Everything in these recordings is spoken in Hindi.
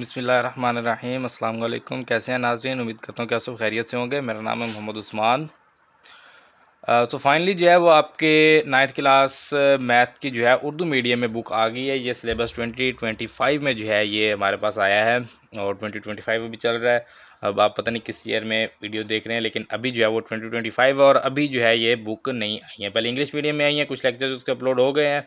बिस्मिल्लाहिर्रहमानिर्रहीम अस्सलाम वालेकुम। कैसे हैं नाज़रीन, उम्मीद करता हूँ कि आप सब खैरियत से होंगे। मेरा नाम है मोहम्मद उस्मान। तो फाइनली जो है वो आपके 9th क्लास मैथ की जो है उर्दू मीडियम में बुक आ गई है। ये सिलेबस 2025 में जो है ये हमारे पास आया है और 2025 में भी चल रहा है। अब आप पता नहीं किस ईयर में वीडियो देख रहे हैं, लेकिन अभी जो है वो 2025 और अभी जो है ये बुक नहीं आई है। पहले इंग्लिश मीडियम में आई हैं, कुछ लेक्चर्स उसके अपलोड हो गए हैं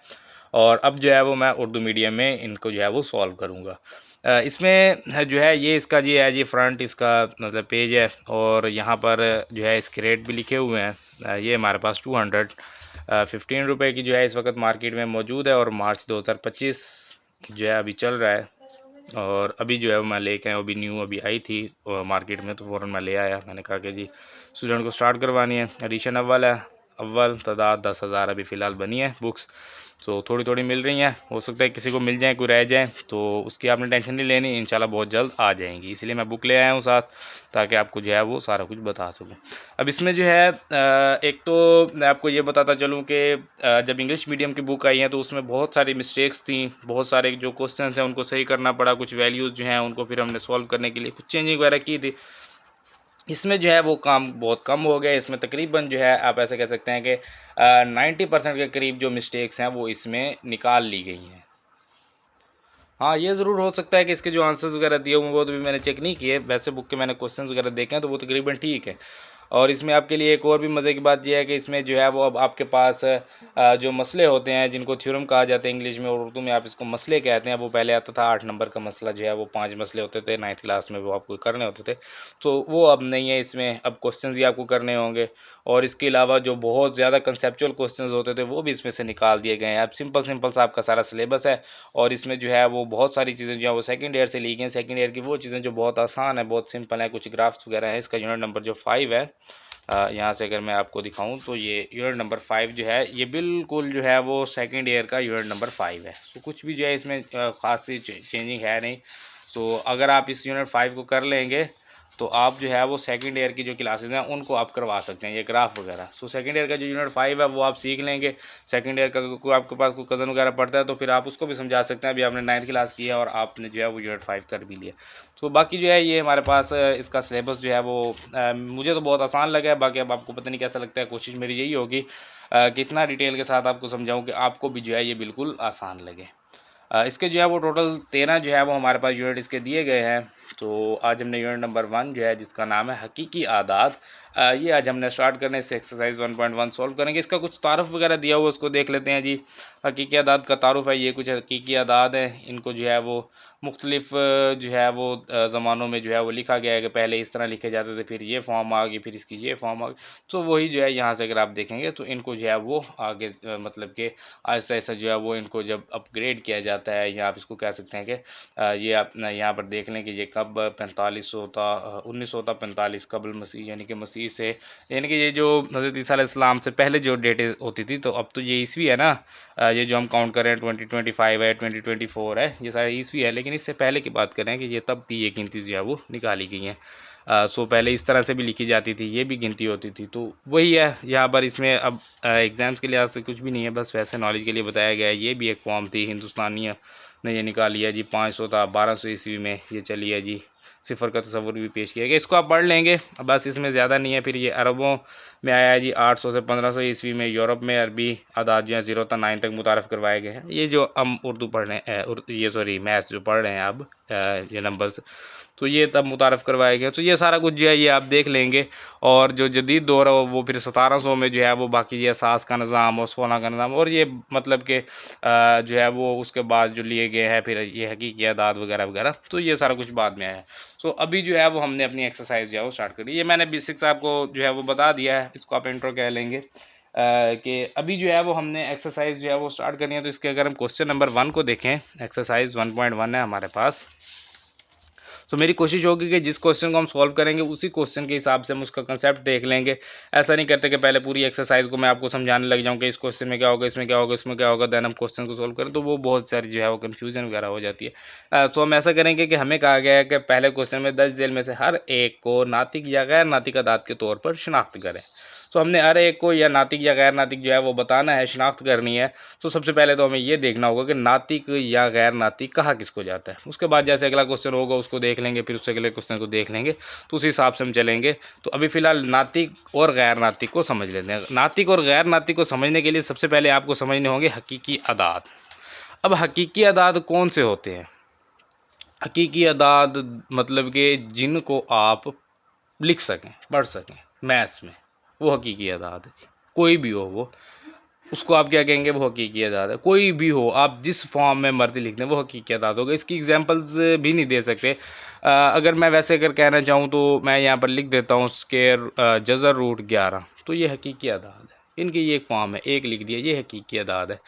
और अब जो है वो मैं उर्दू मीडियम में इनको जो है वो सॉल्व करूँगा। इसमें जो है ये इसका जी फ्रंट इसका मतलब पेज है और यहाँ पर जो है इसके रेट भी लिखे हुए हैं। ये हमारे पास 215 रुपये की जो है इस वक्त मार्केट में मौजूद है और मार्च 2025 जो है अभी चल रहा है। और अभी जो है वो मैं लेके आया, अभी न्यू अभी आई थी मार्केट में, तो फ़ौरन मैं ले आया। मैंने कहा कि जी स्टूडेंट को स्टार्ट करवानी है। एडिशन अव्वल है, अव्वल तादाद 10,000 अभी फ़िलहाल बनी है बुक्स। तो थोड़ी थोड़ी मिल रही हैं, हो सकता है किसी को मिल जाए, कोई रह जाए, तो उसकी आपने टेंशन नहीं लेनी, इंशाल्लाह बहुत जल्द आ जाएंगी। इसलिए मैं बुक ले आया हूँ साथ, ताकि आपको जो है वो सारा कुछ बता सकूँ। अब इसमें जो है एक तो मैं आपको ये बताता चलूँ कि जब इंग्लिश मीडियम की बुक आई है तो उसमें बहुत सारी मिस्टेक्स थी, बहुत सारे जो क्वेश्चन हैं उनको सही करना पड़ा, कुछ वैल्यूज़ जो हैं उनको फिर हमने सॉल्व करने के लिए कुछ चेंजिंग वगैरह की थी। इसमें जो है वो काम बहुत कम हो गया। इसमें तकरीबन जो है आप ऐसे कह सकते हैं कि 90% के करीब जो मिस्टेक्स हैं वो इसमें निकाल ली गई हैं। हाँ, ये ज़रूर हो सकता है कि इसके जो आंसर्स वगैरह दिए हुए हैं वो तो भी मैंने चेक नहीं किए, वैसे बुक के मैंने क्वेश्चंस वगैरह देखे हैं तो वो तकरीबन ठीक है। और इसमें आपके लिए एक और भी मज़े की बात यह है कि इसमें जो है वो अब आपके पास जो मसले होते हैं जिनको थ्योरम कहा जाता है इंग्लिश में और उर्दू में आप इसको मसले कहते हैं, वो पहले आता था 8 नंबर का मसला जो है वो 5 मसले होते थे 9th क्लास में, वो आपको करने होते थे। तो वो अब नहीं है, इसमें अब क्वेश्चन ही आपको करने होंगे। और इसके अलावा जो बहुत ज़्यादा कंसेप्चुअल क्वेश्चन होते थे वो भी इसमें से निकाल दिए गए हैं। अब सिंपल सिंपल सा आपका सारा सिलेबस है और इसमें जो है वो बहुत सारी चीज़ें जो है वो सेकंड ईयर से ली गई हैं। सेकंड ईयर की वो चीज़ें जो बहुत आसान है, बहुत सिंपल है, कुछ ग्राफ्स वगैरह है। इसका यूनिट नंबर जो 5 है, यहाँ से अगर मैं आपको दिखाऊं तो ये यूनिट नंबर 5 जो है ये बिल्कुल जो है वो सेकंड ईयर का यूनिट नंबर 5 है। तो कुछ भी जो है इसमें ख़ास सी चेंजिंग है नहीं। तो अगर आप इस यूनिट 5 को कर लेंगे तो आप जो है वो सेकंड ईयर की जो क्लासेस हैं उनको आप करवा सकते हैं, ये ग्राफ वगैरह। सो सेकंड ईयर का जो यूनिट 5 है वो आप सीख लेंगे। सेकंड ईयर का कोई आपके पास कोई कज़न वगैरह पढ़ता है तो फिर आप उसको भी समझा सकते हैं। अभी आपने 9th क्लास की है और आपने जो है वो यूनिट 5 कर भी लिया। तो बाकी जो है ये हमारे पास इसका सिलेबस जो है वो मुझे तो बहुत आसान लगा है। बाकी अब आपको पता नहीं कैसा लगता है, कोशिश मेरी यही होगी कि इतना डिटेल के साथ आपको समझाऊँ कि आपको भी जो है ये बिल्कुल आसान लगे। इसके जो है वो टोटल 13 जो है वो हमारे पास यूनिट इसके दिए गए हैं। तो आज हमने यूनिट नंबर 1 जो है जिसका नाम है हकीकी आदात, ये आज हमने स्टार्ट करने से एक्सरसाइज 1.1 सॉल्व करेंगे। इसका कुछ तारुफ वगैरह दिया हुआ उसको देख लेते हैं जी। हकीकी आदात का तारुफ है, ये कुछ हकीकी आदात है, इनको जो है वो मुख्तलिफ जो है वो ज़मानों में जो है वो लिखा गया है कि पहले इस तरह लिखे जाते थे, फिर ये फॉर्म आ गई, फिर इसकी ये फॉर्म आ गई। तो वही जो है यहाँ से अगर आप देखेंगे तो इनको जो है वो आगे मतलब कि आहिस्ता आहिस्ता जो है वो इनको जब अपग्रेड किया जाता है, या आप इसको कह सकते हैं कि ये आप यहाँ पर देख लें कि ये कब 1945 कबल मसीह, यानी कि मसीह से, यानी कि ये जो हज़रत ईसा अलैहिस्सलाम से पहले जो डेट होती थी। तो अब तो ये ईस्वी है ना, ये जो हम काउंट कर रहे हैं 2025 है, 2024 है, ये सारे ईस्वी है। लेकिन इससे पहले की बात करें कि ये तब थी, ये गिनती जो है वो निकाली गई हैं। सो पहले इस तरह से भी लिखी जाती थी, ये भी गिनती होती थी। तो वही है यहाँ पर, इसमें अब एग्ज़ाम्स के लिहाज से कुछ भी नहीं है, बस वैसे नॉलेज के लिए बताया गया है। ये भी एक फॉर्म थी, हिंदुस्तानिया ने ये निकाली है जी, 500 था 1200 ईस्वी में ये चली है जी। सिफर का तस्वुर भी पेश किया गया, इसको आप पढ़ लेंगे, बस इसमें ज़्यादा नहीं है। फिर ये अरबों में आया है जी, 800 से 1500 ईस्वी में यूरोप में अरबी आदाद जो है 0 से 9 तक मुतारफ़ करवाए गए हैं। ये जो हम उर्दू पढ़ रहे हैं, ये सॉरी मैथ्स जो पढ़ रहे हैं अब, ये नंबर्स, तो ये तब मुतारफ़ करवाए गए। तो ये सारा कुछ जो है ये आप देख लेंगे। और जो जदीद दौर है वो फिर 1700 में जो है वो बाकी ये सास का निज़ाम और सोना का निज़ाम, और ये मतलब कि जो है वो उसके बाद जो लिए गए हैं फिर ये हकीकी आदाद वगैरह वगैरह, तो ये सारा कुछ बाद में आया है। सो अभी जो है वो हमने अपनी एक्सरसाइज जो है वो स्टार्ट करी। ये मैंने बेसिक्स आपको जो है वो बता दिया है, इसको आप इंट्रो कह लेंगे कि अभी जो है वो हमने एक्सरसाइज जो है वो स्टार्ट करनी है। तो इसके अगर हम क्वेश्चन नंबर 1 को देखें, एक्सरसाइज 1.1 है हमारे पास। तो मेरी कोशिश होगी कि जिस क्वेश्चन को हम सॉल्व करेंगे उसी क्वेश्चन के हिसाब से हम उसका कंसेप्ट देख लेंगे। ऐसा नहीं करते कि पहले पूरी एक्सरसाइज को मैं आपको समझाने लग जाऊँ कि इस क्वेश्चन में क्या होगा, इसमें क्या होगा, इसमें क्या होगा, देन हम क्वेश्चन को सॉल्व करें, तो वो बहुत सारी जो है वो कन्फ्यूजन वगैरह हो जाती है। तो हम ऐसा करेंगे कि हमें कहा गया है कि पहले क्वेश्चन में 10 जेल में से हर एक को नातिक या गैर नातिक अदाद के तौर पर शनाख्त करें। तो हमने हर एक को या नातिक या गैर नातिक जो है वो बताना है, शनाख्त करनी है। तो सबसे पहले तो हमें ये देखना होगा कि नातिक या गैर नातिक कहा किसको जाता है। उसके बाद जैसे अगला क्वेश्चन होगा उसको देख लेंगे, फिर उससे अगले क्वेश्चन को देख लेंगे, तो उस हिसाब से हम चलेंगे। तो अभी फ़िलहाल नातिक और गैर नातिक को समझ लेते हैं। नातिक और गैर नातिक को समझने के लिए सबसे पहले आपको समझने होंगे हकीकी अदाद। अब हकीकी अदाद कौन से होते हैं? हकीकी अदाद मतलब कि जिनको आप लिख सकें, पढ़ सकें मैथ्स में, वो हकीकी अदाद है। कोई भी हो वो, उसको आप क्या कहेंगे? वो हकीकी अदाद है। कोई भी हो, आप जिस फॉर्म में मर्जी लिख दें वो हकीकी अदाद होगा। इसकी एग्जांपल्स भी नहीं दे सकते। अगर मैं वैसे अगर कहना चाहूँ तो मैं यहाँ पर लिख देता हूँ स्केयर जज़र रूट 11, तो ये हकीकी अदाद है। इनकी ये एक फॉर्म है, एक लिख दिया, ये हकीकी अदाद है।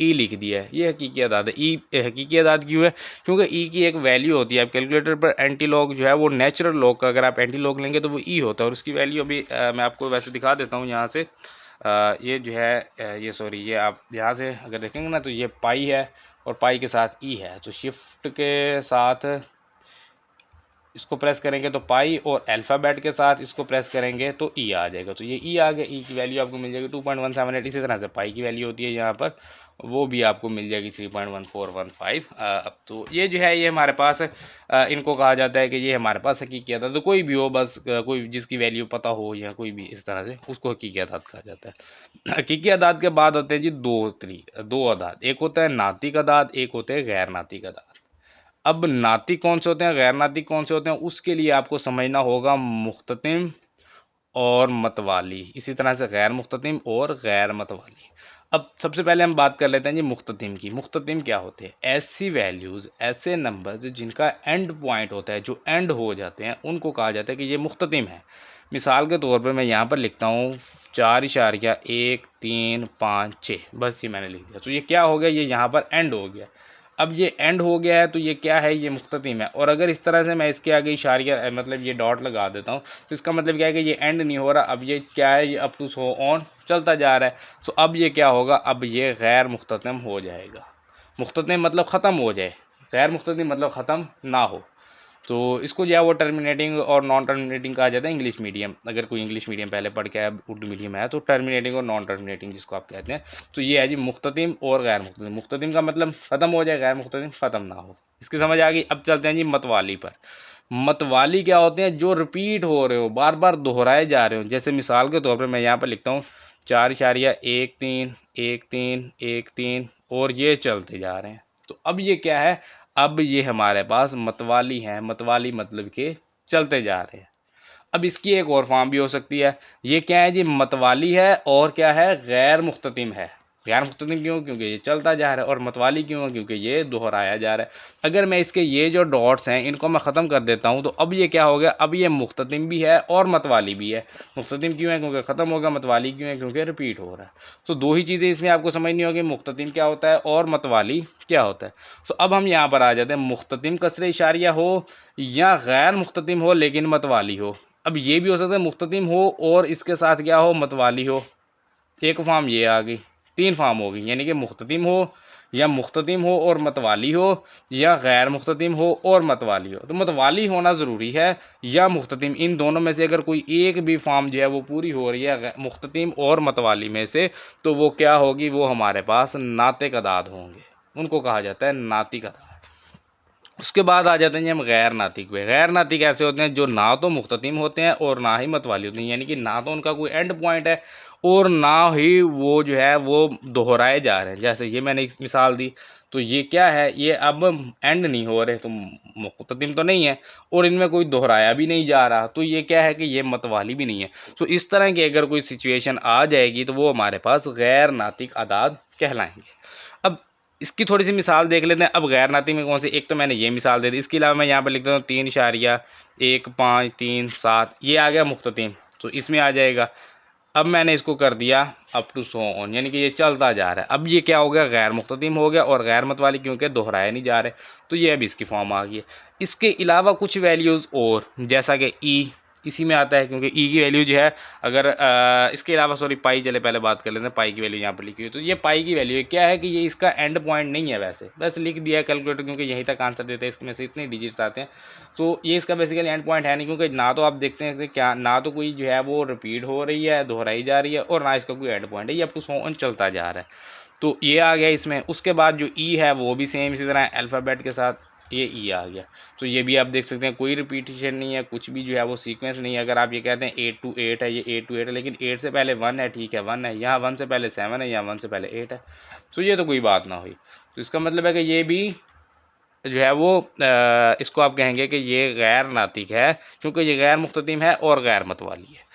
ई लिख दिया है, ये हकीकी अदाद है। ई हकीकी अदाद क्यों है? क्योंकि ई की एक वैल्यू होती है। आप कैलकुलेटर पर एंटी लॉग जो है वो नेचुरल लॉग का अगर आप एंटी लॉग लेंगे तो वो ई होता है, और उसकी वैल्यू अभी मैं आपको वैसे दिखा देता हूँ यहाँ से। ये जो है ये सॉरी, ये आप यहाँ से अगर देखेंगे ना तो ये पाई है और पाई के साथ ई है। तो शिफ्ट के साथ इसको प्रेस करेंगे तो पाई, और अल्फ़ाबेट के साथ इसको प्रेस करेंगे तो ई आ जाएगा। तो ये ई आ गया, ई की वैल्यू आपको मिल जाएगी 2.178। इसी तरह से पाई की वैल्यू होती है यहाँ पर, वो भी आपको मिल जाएगी 3.1415। अब तो ये जो है ये हमारे पास इनको कहा जाता है कि ये हमारे पास हकीकी अदाद। तो कोई भी हो, बस कोई जिसकी वैल्यू पता हो या कोई भी इस तरह से, उसको हकीकी अदाद कहा जाता है। हकीकी अदाद के बाद होते हैं जी दो अदाद। एक होता है नातिक अदाद, एक होते हैं गैर नातिक अदाद। अब नातिक कौन से होते हैं, गैर नातिक कौन से होते हैं, उसके लिए आपको समझना होगा मुख्ततिम और मतवाली। इसी तरह से गैर मुख्ततिम और गैर मतवाली। अब सबसे पहले हम बात कर लेते हैं जी मुख्ततिम की। मुख्ततिम क्या होते हैं? ऐसी वैल्यूज़, ऐसे नंबर्स जिनका एंड पॉइंट होता है, जो एंड हो जाते हैं, उनको कहा जाता है कि ये मुख्ततिम है। मिसाल के तौर पर मैं यहाँ पर लिखता हूँ 4.13556, बस ये मैंने लिख दिया। तो ये क्या हो गया? ये यहाँ पर एंड हो गया। अब ये एंड हो गया है तो ये क्या है? ये मुख्ततिम है। और अगर इस तरह से मैं इसके आगे इशारिया मतलब ये डॉट लगा देता हूँ तो इसका मतलब क्या है कि ये एंड नहीं हो रहा। अब ये क्या है? ये अप टू सो ऑन चलता जा रहा है। तो अब ये क्या होगा? अब ये गैर मुख्ततिम हो जाएगा। मुख्ततिम मतलब ख़त्म हो जाए, गैर मुख्ततिम मतलब ख़त्म ना हो। तो इसको जो है वो टर्मिनेटिंग और नॉन टर्मिनेटिंग कहा जाता है इंग्लिश मीडियम। अगर कोई इंग्लिश मीडियम पहले पढ़ के आया, उर्दू मीडियम है, तो टर्मिनेटिंग और नॉन टर्मिनेटिंग जिसको आप कहते हैं। तो ये है जी मुख्ततिम और गैर मुख्ततिम। मुख्ततिम का मतलब ख़त्म हो जाए, गैर मुख्ततिम ख़त्म ना हो। इसकी समझ आ गई। अब चलते हैं जी मतवाली पर। मतवाली क्या होते हैं? जो रिपीट हो रहे हो, बार बार दोहराए जा रहे हो। जैसे मिसाल के तौर पर मैं यहाँ पर लिखता हूँ 4.131313 और ये चलते जा रहे हैं। तो अब ये क्या है? अब ये हमारे पास मतवाली हैं। मतवाली मतलब कि चलते जा रहे हैं। अब इसकी एक और फॉर्म भी हो सकती है। ये क्या है जी? मतवाली है और क्या है? गैर मुख्ततिम है। गैर मुख्ततिम क्यों? क्योंकि ये चलता जा रहा है। और मतवाली क्यों? क्योंकि ये दोहराया जा रहा है। अगर मैं इसके ये जो डॉट्स हैं इनको मैं ख़त्म कर देता हूँ तो अब ये क्या हो गया? अब ये मुख्ततिम भी है और मतवाली भी है। मुख्ततिम क्यों है? क्योंकि ख़त्म हो गया। मतवाली क्यों है? क्योंकि रिपीट हो रहा है। तो दो ही चीज़ें इसमें आपको समझनी होगी, मुख्ततिम क्या होता है और मतवाली क्या होता है। तो अब हम यहाँ पर आ जाते हैं, मुख्ततिम कसरे इशारिया हो या गैर मुख्ततिम हो लेकिन मतवाली हो। अब ये भी हो सकता है मुख्ततिम हो और इसके साथ क्या हो? मतवाली हो। एक फॉर्म ये आ गई, तीन फॉर्म हो गई। यानी कि मुख्ततिम हो या मुख्ततिम हो और मतवाली हो, या गैर मुख्ततिम हो और मतवाली हो। तो मतवाली होना ज़रूरी है या मुख्ततिम, इन दोनों में से अगर कोई एक भी फॉर्म जो है वो पूरी हो रही है मुख्ततिम और मतवाली में से, तो वो क्या होगी? वो हमारे पास नातिक अदाद होंगे। उनको कहा जाता है नातिक अदाद। उसके बाद आ जाते हैं हम गैर नातिक पे। गैर नातिक ऐसे होते हैं जो ना तो मुख्ततिम होते हैं और ना ही मतवाली होती हैं। यानी कि ना तो उनका कोई एंड पॉइंट है और ना ही वो जो है वो दोहराए जा रहे हैं। जैसे ये मैंने एक मिसाल दी, तो ये क्या है? ये अब एंड नहीं हो रहे, तो मुख्ततिम तो नहीं है और इनमें कोई दोहराया भी नहीं जा रहा। तो ये क्या है कि ये मतवाली भी नहीं है। तो इस तरह की अगर कोई सिचुएशन आ जाएगी तो वो हमारे पास गैर नातिक अदाद कहलाएंगे। अब इसकी थोड़ी सी मिसाल देख लेते हैं। अब गैर नातिक में कौन सी? एक तो मैंने ये मिसाल दे दी। इसके अलावा मैं यहाँ पर लिख देता हूँ 3.1537, ये आ गया मुख्ततिम, तो इसमें आ जाएगा। अब मैंने इसको कर दिया अप टू सो ऑन, यानी कि ये चलता जा रहा है। अब ये क्या हो गया? गैर मुख्ततिम हो गया और गैर मतवाली क्योंकि दोहराए नहीं जा रहे। तो ये अब इसकी फॉर्म आ गई है। इसके अलावा कुछ वैल्यूज़ और, जैसा कि ई, इसी में आता है, क्योंकि ई की वैल्यू जो है अगर इसके अलावा सॉरी पाई, चले पहले बात कर लेते हैं पाई की वैल्यू यहाँ पर लिखी हुई। तो ये पाई की वैल्यू है, क्या है कि ये इसका एंड पॉइंट नहीं है, वैसे बस लिख दिया कैलकुलेटर, क्योंकि यहीं तक आंसर देते हैं, इसमें से इतने डिजिट्स आते हैं। तो ये इसका बेसिकली एंड पॉइंट है नहीं, क्योंकि ना तो आप देखते हैं कि क्या, ना तो कोई जो है वो रिपीट हो रही है, दोहराई जा रही है, और ना इसका कोई एंड पॉइंट है, ये अप टू सो ऑन चलता जा रहा है। तो ये आ गया इसमें। उसके बाद जो ई है वो भी सेम इसी तरह अल्फ़ाबेट के साथ ये ई आ गया। तो ये भी आप देख सकते हैं कोई रिपीटिशन नहीं है, कुछ भी जो है वो सीक्वेंस नहीं है। अगर आप ये कहते हैं 8 to 8 है, ये 8 to 8 है, लेकिन 8 से पहले 1 है, ठीक है 1 है, यहाँ 1 से पहले 7 है, यहाँ 1 से पहले 8 है, तो ये तो कोई बात ना हुई। तो इसका मतलब है कि ये भी जो है वो इसको आप कहेंगे कि ये गैर नातिक है, क्योंकि ये गैर मुख्ततिम है और गैर मतवाली है।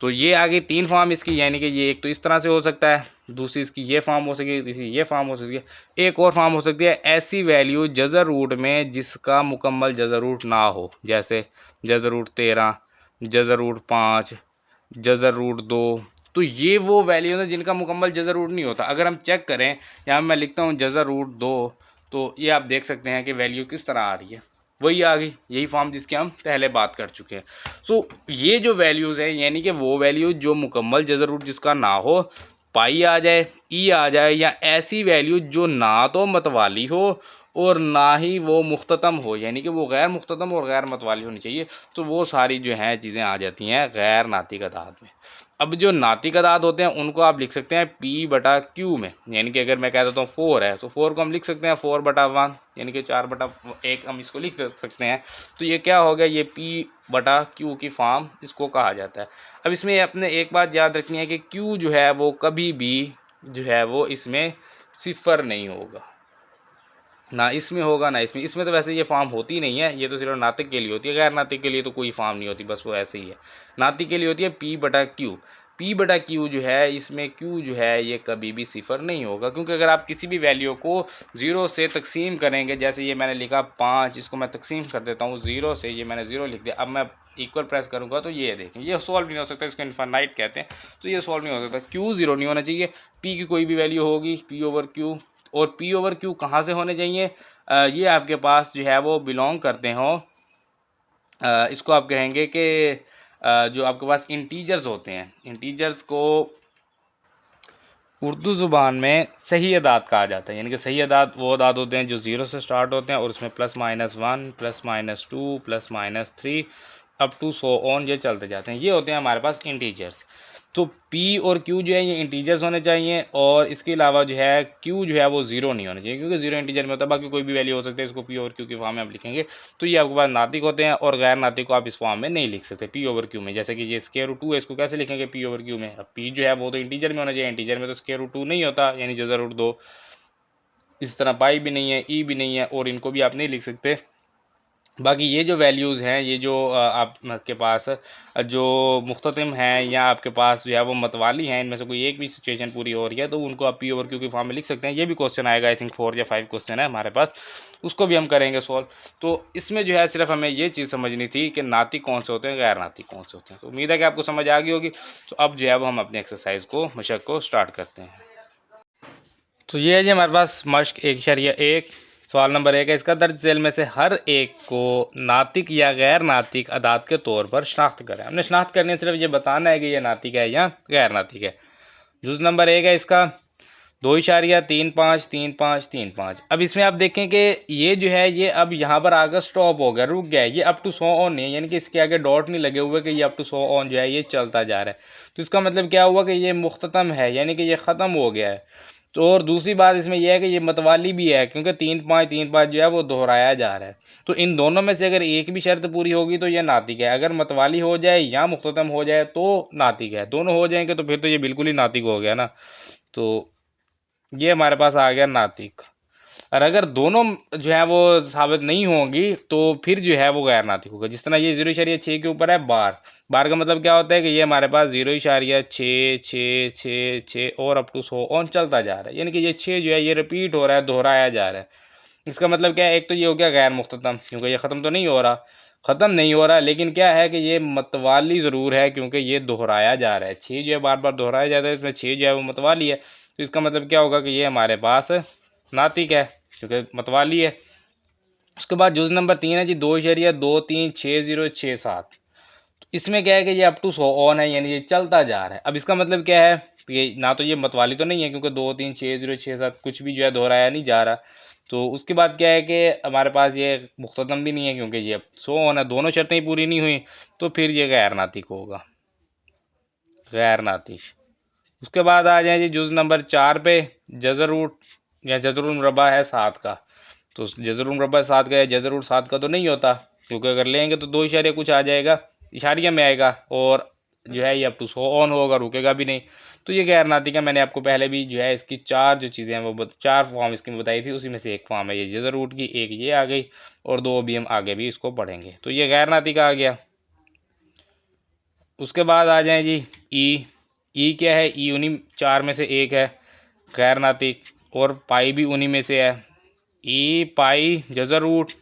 तो ये आगे 3 फॉर्म इसकी, यानी कि ये एक तो इस तरह से हो सकता है, दूसरी इसकी ये फॉर्म हो सकती है, तीसरी ये फॉर्म हो सकती है, एक और फॉर्म हो सकती है ऐसी वैल्यू जज़र रूट में जिसका मुकम्मल जज़र रूट ना हो, जैसे जज़र रूट 13, जज़र रूट 5, जज़र रूट 2। तो ये वो वैल्यूज हैं जिनका मुकम्मल जज़र रूट नहीं होता। अगर हम चेक करें, यहाँ मैं लिखता हूँ जज़र रूट 2, तो ये आप देख सकते हैं कि वैल्यू किस तरह आ रही है, वही आ गई, यही फॉर्म जिसकी हम पहले बात कर चुके हैं। सो ये जो वैल्यूज़ हैं, यानी कि वो वैल्यू जो मुकम्मल जज़र रूट जिसका ना हो, पाई आ जाए, ई आ जाए, या ऐसी वैल्यू जो ना तो मतवाली हो और ना ही वो मुख्ततम हो, यानी कि वो गैर मुख्ततम और गैर मतवाली होनी चाहिए, तो वो सारी जो हैं चीज़ें आ जाती हैं गैर नातिक अदाद में। अब जो नातिक अदाद होते हैं उनको आप लिख सकते हैं पी बटा क्यू में, यानी कि अगर मैं कह देता हूँ 4 है, तो 4 को हम लिख सकते हैं 4/1, यानी कि 4/1 हम इसको लिख सकते हैं। तो ये क्या हो गया, ये पी बटा क्यू की फॉर्म इसको कहा जाता है। अब इसमें अपने एक बात याद रखनी है कि क्यू जो है वो कभी भी जो है वो इसमें सिफर नहीं होगा, ना इसमें होगा ना इसमें। इसमें तो वैसे ये फॉर्म होती नहीं है, ये तो सिर्फ नातिक के लिए होती है, गैर नातिक के लिए तो कोई फॉर्म नहीं होती, बस वो ऐसे ही है। नातिक के लिए होती है पी बटा क्यू। पी बटा क्यू जो है, इसमें क्यू जो है ये कभी भी सिफर नहीं होगा, क्योंकि अगर आप किसी भी वैल्यू को 0 से तकसीम करेंगे, जैसे ये मैंने लिखा 5, इसको मैं तकसीम कर देता हूँ 0 से, ये मैंने 0 लिख दिया, अब मैं इक्वल प्रेस करूँगा तो ये देखें ये सॉल्व नहीं हो सकता, इसको इनफाइनाइट कहते हैं, तो ये सॉल्व नहीं हो सकता। क्यू 0 नहीं होना चाहिए, पी की कोई भी वैल्यू होगी पी ओवर क्यू, और पी ओवर क्यू कहाँ से होने चाहिए, ये आपके पास जो है वो बिलोंग करते हो, इसको आप कहेंगे कि जो आपके पास इंटीजर्स होते हैं, इंटीजर्स को उर्दू ज़ुबान में सही अदाद कहा जाता है। यानी कि सही अदाद वो अदाद होते हैं जो 0 से स्टार्ट होते हैं और उसमें +-1, +-2, +-3 अप टू सो ऑन ये चलते जाते हैं, ये होते हैं हमारे पास इंटीजर्स। तो P और Q जो है ये इंटीजर्स होने चाहिए, और इसके अलावा जो है Q जो है वो 0 नहीं होना चाहिए, क्योंकि 0 इंटीजर में होता है, बाकी कोई भी वैल्यू हो सकती है, इसको P और Q की फॉर्म में आप लिखेंगे तो ये आपके पास नातिक होते हैं, और गैर नातिक को आप इस फॉर्म में नहीं लिख सकते P ओवर Q में। जैसे कि ये स्क्वायर रूट 2 है, इसको कैसे लिखेंगे P ओवर Q में, अब P जो है वो तो इंटीजर में होना चाहिए, इंटीजर में तो स्क्वायर रूट 2 नहीं होता, यानी जज़र रूट 2। इस तरह पाई भी नहीं है, ई भी नहीं है, और इनको भी आप नहीं लिख सकते। बाकी ये जो वैल्यूज़ हैं, ये जो आपके पास जो मुख्ततिम हैं या आपके पास जो है वो मतवाली हैं, इनमें से कोई एक भी सिचुएशन पूरी हो रही है तो उनको आप पी ओवर क्यू की फॉर्म में लिख सकते हैं। ये भी क्वेश्चन आएगा, आई थिंक 4 या 5 क्वेश्चन है हमारे पास, उसको भी हम करेंगे सॉल्व। तो इसमें जो है सिर्फ हमें ये चीज़ समझनी थी कि नातिक कौन से होते हैं, गैर नातिक कौन से होते हैं। तो उम्मीद है कि आपको समझ आ गई होगी। तो अब जो है वो हम अपनी एक्सरसाइज को, मशक को स्टार्ट करते हैं। तो ये है जी हमारे पास मश्क 1.1 सवाल नंबर 1 है। इसका दर्ज झेल में से हर एक को नातिक या गैर नातिक अदाद के तौर पर शनाख्त करें। हमने शनाख्त करनी है, सिर्फ ये बताना है कि ये नातिक है या गैर नातिक है। जुज़ नंबर 1 है इसका 2.353535। अब इसमें आप देखें कि ये जो है ये अब यहाँ पर आकर स्टॉप हो गया, रुक गया है, ये अप टू सो ऑन नहीं है, यानी कि इसके आगे डॉट नहीं लगे हुए कि ये अप टू सो ऑन जो है ये चलता जा रहा है। तो इसका मतलब क्या हुआ कि ये मुख्ततम है, यानी कि ये ख़त्म हो गया है। तो और दूसरी बात इसमें यह है कि ये मतवाली भी है, क्योंकि 3-5 जो है वो दोहराया जा रहा है। तो इन दोनों में से अगर एक भी शर्त पूरी होगी तो ये नातिक है, अगर मतवाली हो जाए या मुख्ततम हो जाए तो नातिक है, दोनों हो जाएंगे तो फिर तो ये बिल्कुल ही नातिक हो गया ना। तो ये हमारे पास आ गया नातिक। और अगर दोनों जो है वो साबित नहीं होंगी तो फिर जो है वो गैर नातिक होगा। जिस तरह ये 0.6 के ऊपर है बार, बार का मतलब क्या होता है कि ये हमारे पास 0.6 और अप टू सो ऑन चलता जा रहा है, यानी कि ये 6 जो है ये रिपीट हो रहा है, दोहराया जा रहा है। इसका मतलब क्या है, एक तो ये हो गया गैर मुख्ततम, क्योंकि ये ख़त्म तो नहीं हो रहा, ख़त्म नहीं हो रहा, लेकिन क्या है कि ये मतवाली ज़रूर है, क्योंकि ये दोहराया जा रहा है। 6 जो है बार बार दोहराया जाता है, इसमें 6 जो है वो मतवाली है। तो इसका मतलब क्या होगा कि ये हमारे पास नातिक है, क्योंकि मतवाली है। उसके बाद जुज़ नंबर 3 है जी 2.236067। तो इसमें क्या है कि ये अप टू 100 ऑन है, यानी ये चलता जा रहा है। अब इसका मतलब क्या है, तो ये ना तो ये मतवाली तो नहीं है, क्योंकि 2 3 6 0 6 7 कुछ भी जो है दोहराया नहीं जा रहा। तो उसके बाद क्या है कि हमारे पास ये मुख्ततम भी नहीं है, क्योंकि ये 100 ऑन है, दोनों शर्तें ही पूरी नहीं हुई, तो फिर ये गैर नातिक होगा, गैर नातिक। उसके बाद आ जाए जी जुज़ नंबर 4 पे, जज़र रूट या जज़रुल मुरब्बा है 7 का। तो जज़रुल मुरब्बा 7 का या जज़र रूट 7 का तो नहीं होता, क्योंकि अगर लेंगे तो 2 इशारे कुछ आ जाएगा, इशारिया में आएगा, और जो है ये अप टू 100 ऑन होगा, रुकेगा भी नहीं। तो ये गैर नातिक है। मैंने आपको पहले भी जो है इसकी 4 जो चीज़ें हैं वो 4 फॉर्म इसकी मैं बताई थी, उसी में से एक फॉर्म है ये जज़र रूट की, एक ये आ गई, और 2 भी हम आगे भी इसको पढ़ेंगे। तो ये गैर नातिक आ गया। उसके बाद आ जाए जी ई क्या है, ई उन्हीं 4 में से एक है, गैर नातिक, और पाई भी उन्हीं में से है। ई पाई जज़र रूट,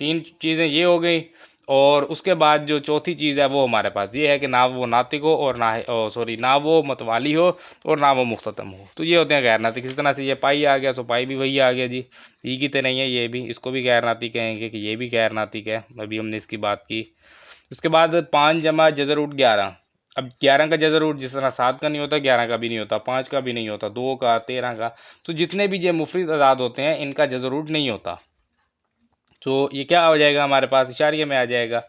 3 चीज़ें ये हो गई। और उसके बाद जो चौथी चीज़ है वो हमारे पास ये है कि ना वो नातिक हो और ना सॉरी ना वो मतवाली हो और ना वो मुख्ततम हो, तो ये होते हैं गैर नातिक। इसी तरह से ये पाई आ गया, तो पाई भी वही आ गया जी, ई की तरह ही है ये भी, इसको भी गैर नातिक कहेंगे कि ये भी गैर नातिक है, अभी हमने इसकी बात की। उसके बाद 5 जमा जज़र रूट 11। अब 11 का जज़र रूट जिस तरह 7 का नहीं होता, 11 का भी नहीं होता, 5 का भी नहीं होता, 2 का, 13 का, तो जितने भी ये मुफरिद अदाद होते हैं इनका जज़र रूट नहीं होता। तो ये क्या हो जाएगा, हमारे पास इशारिया में आ जाएगा।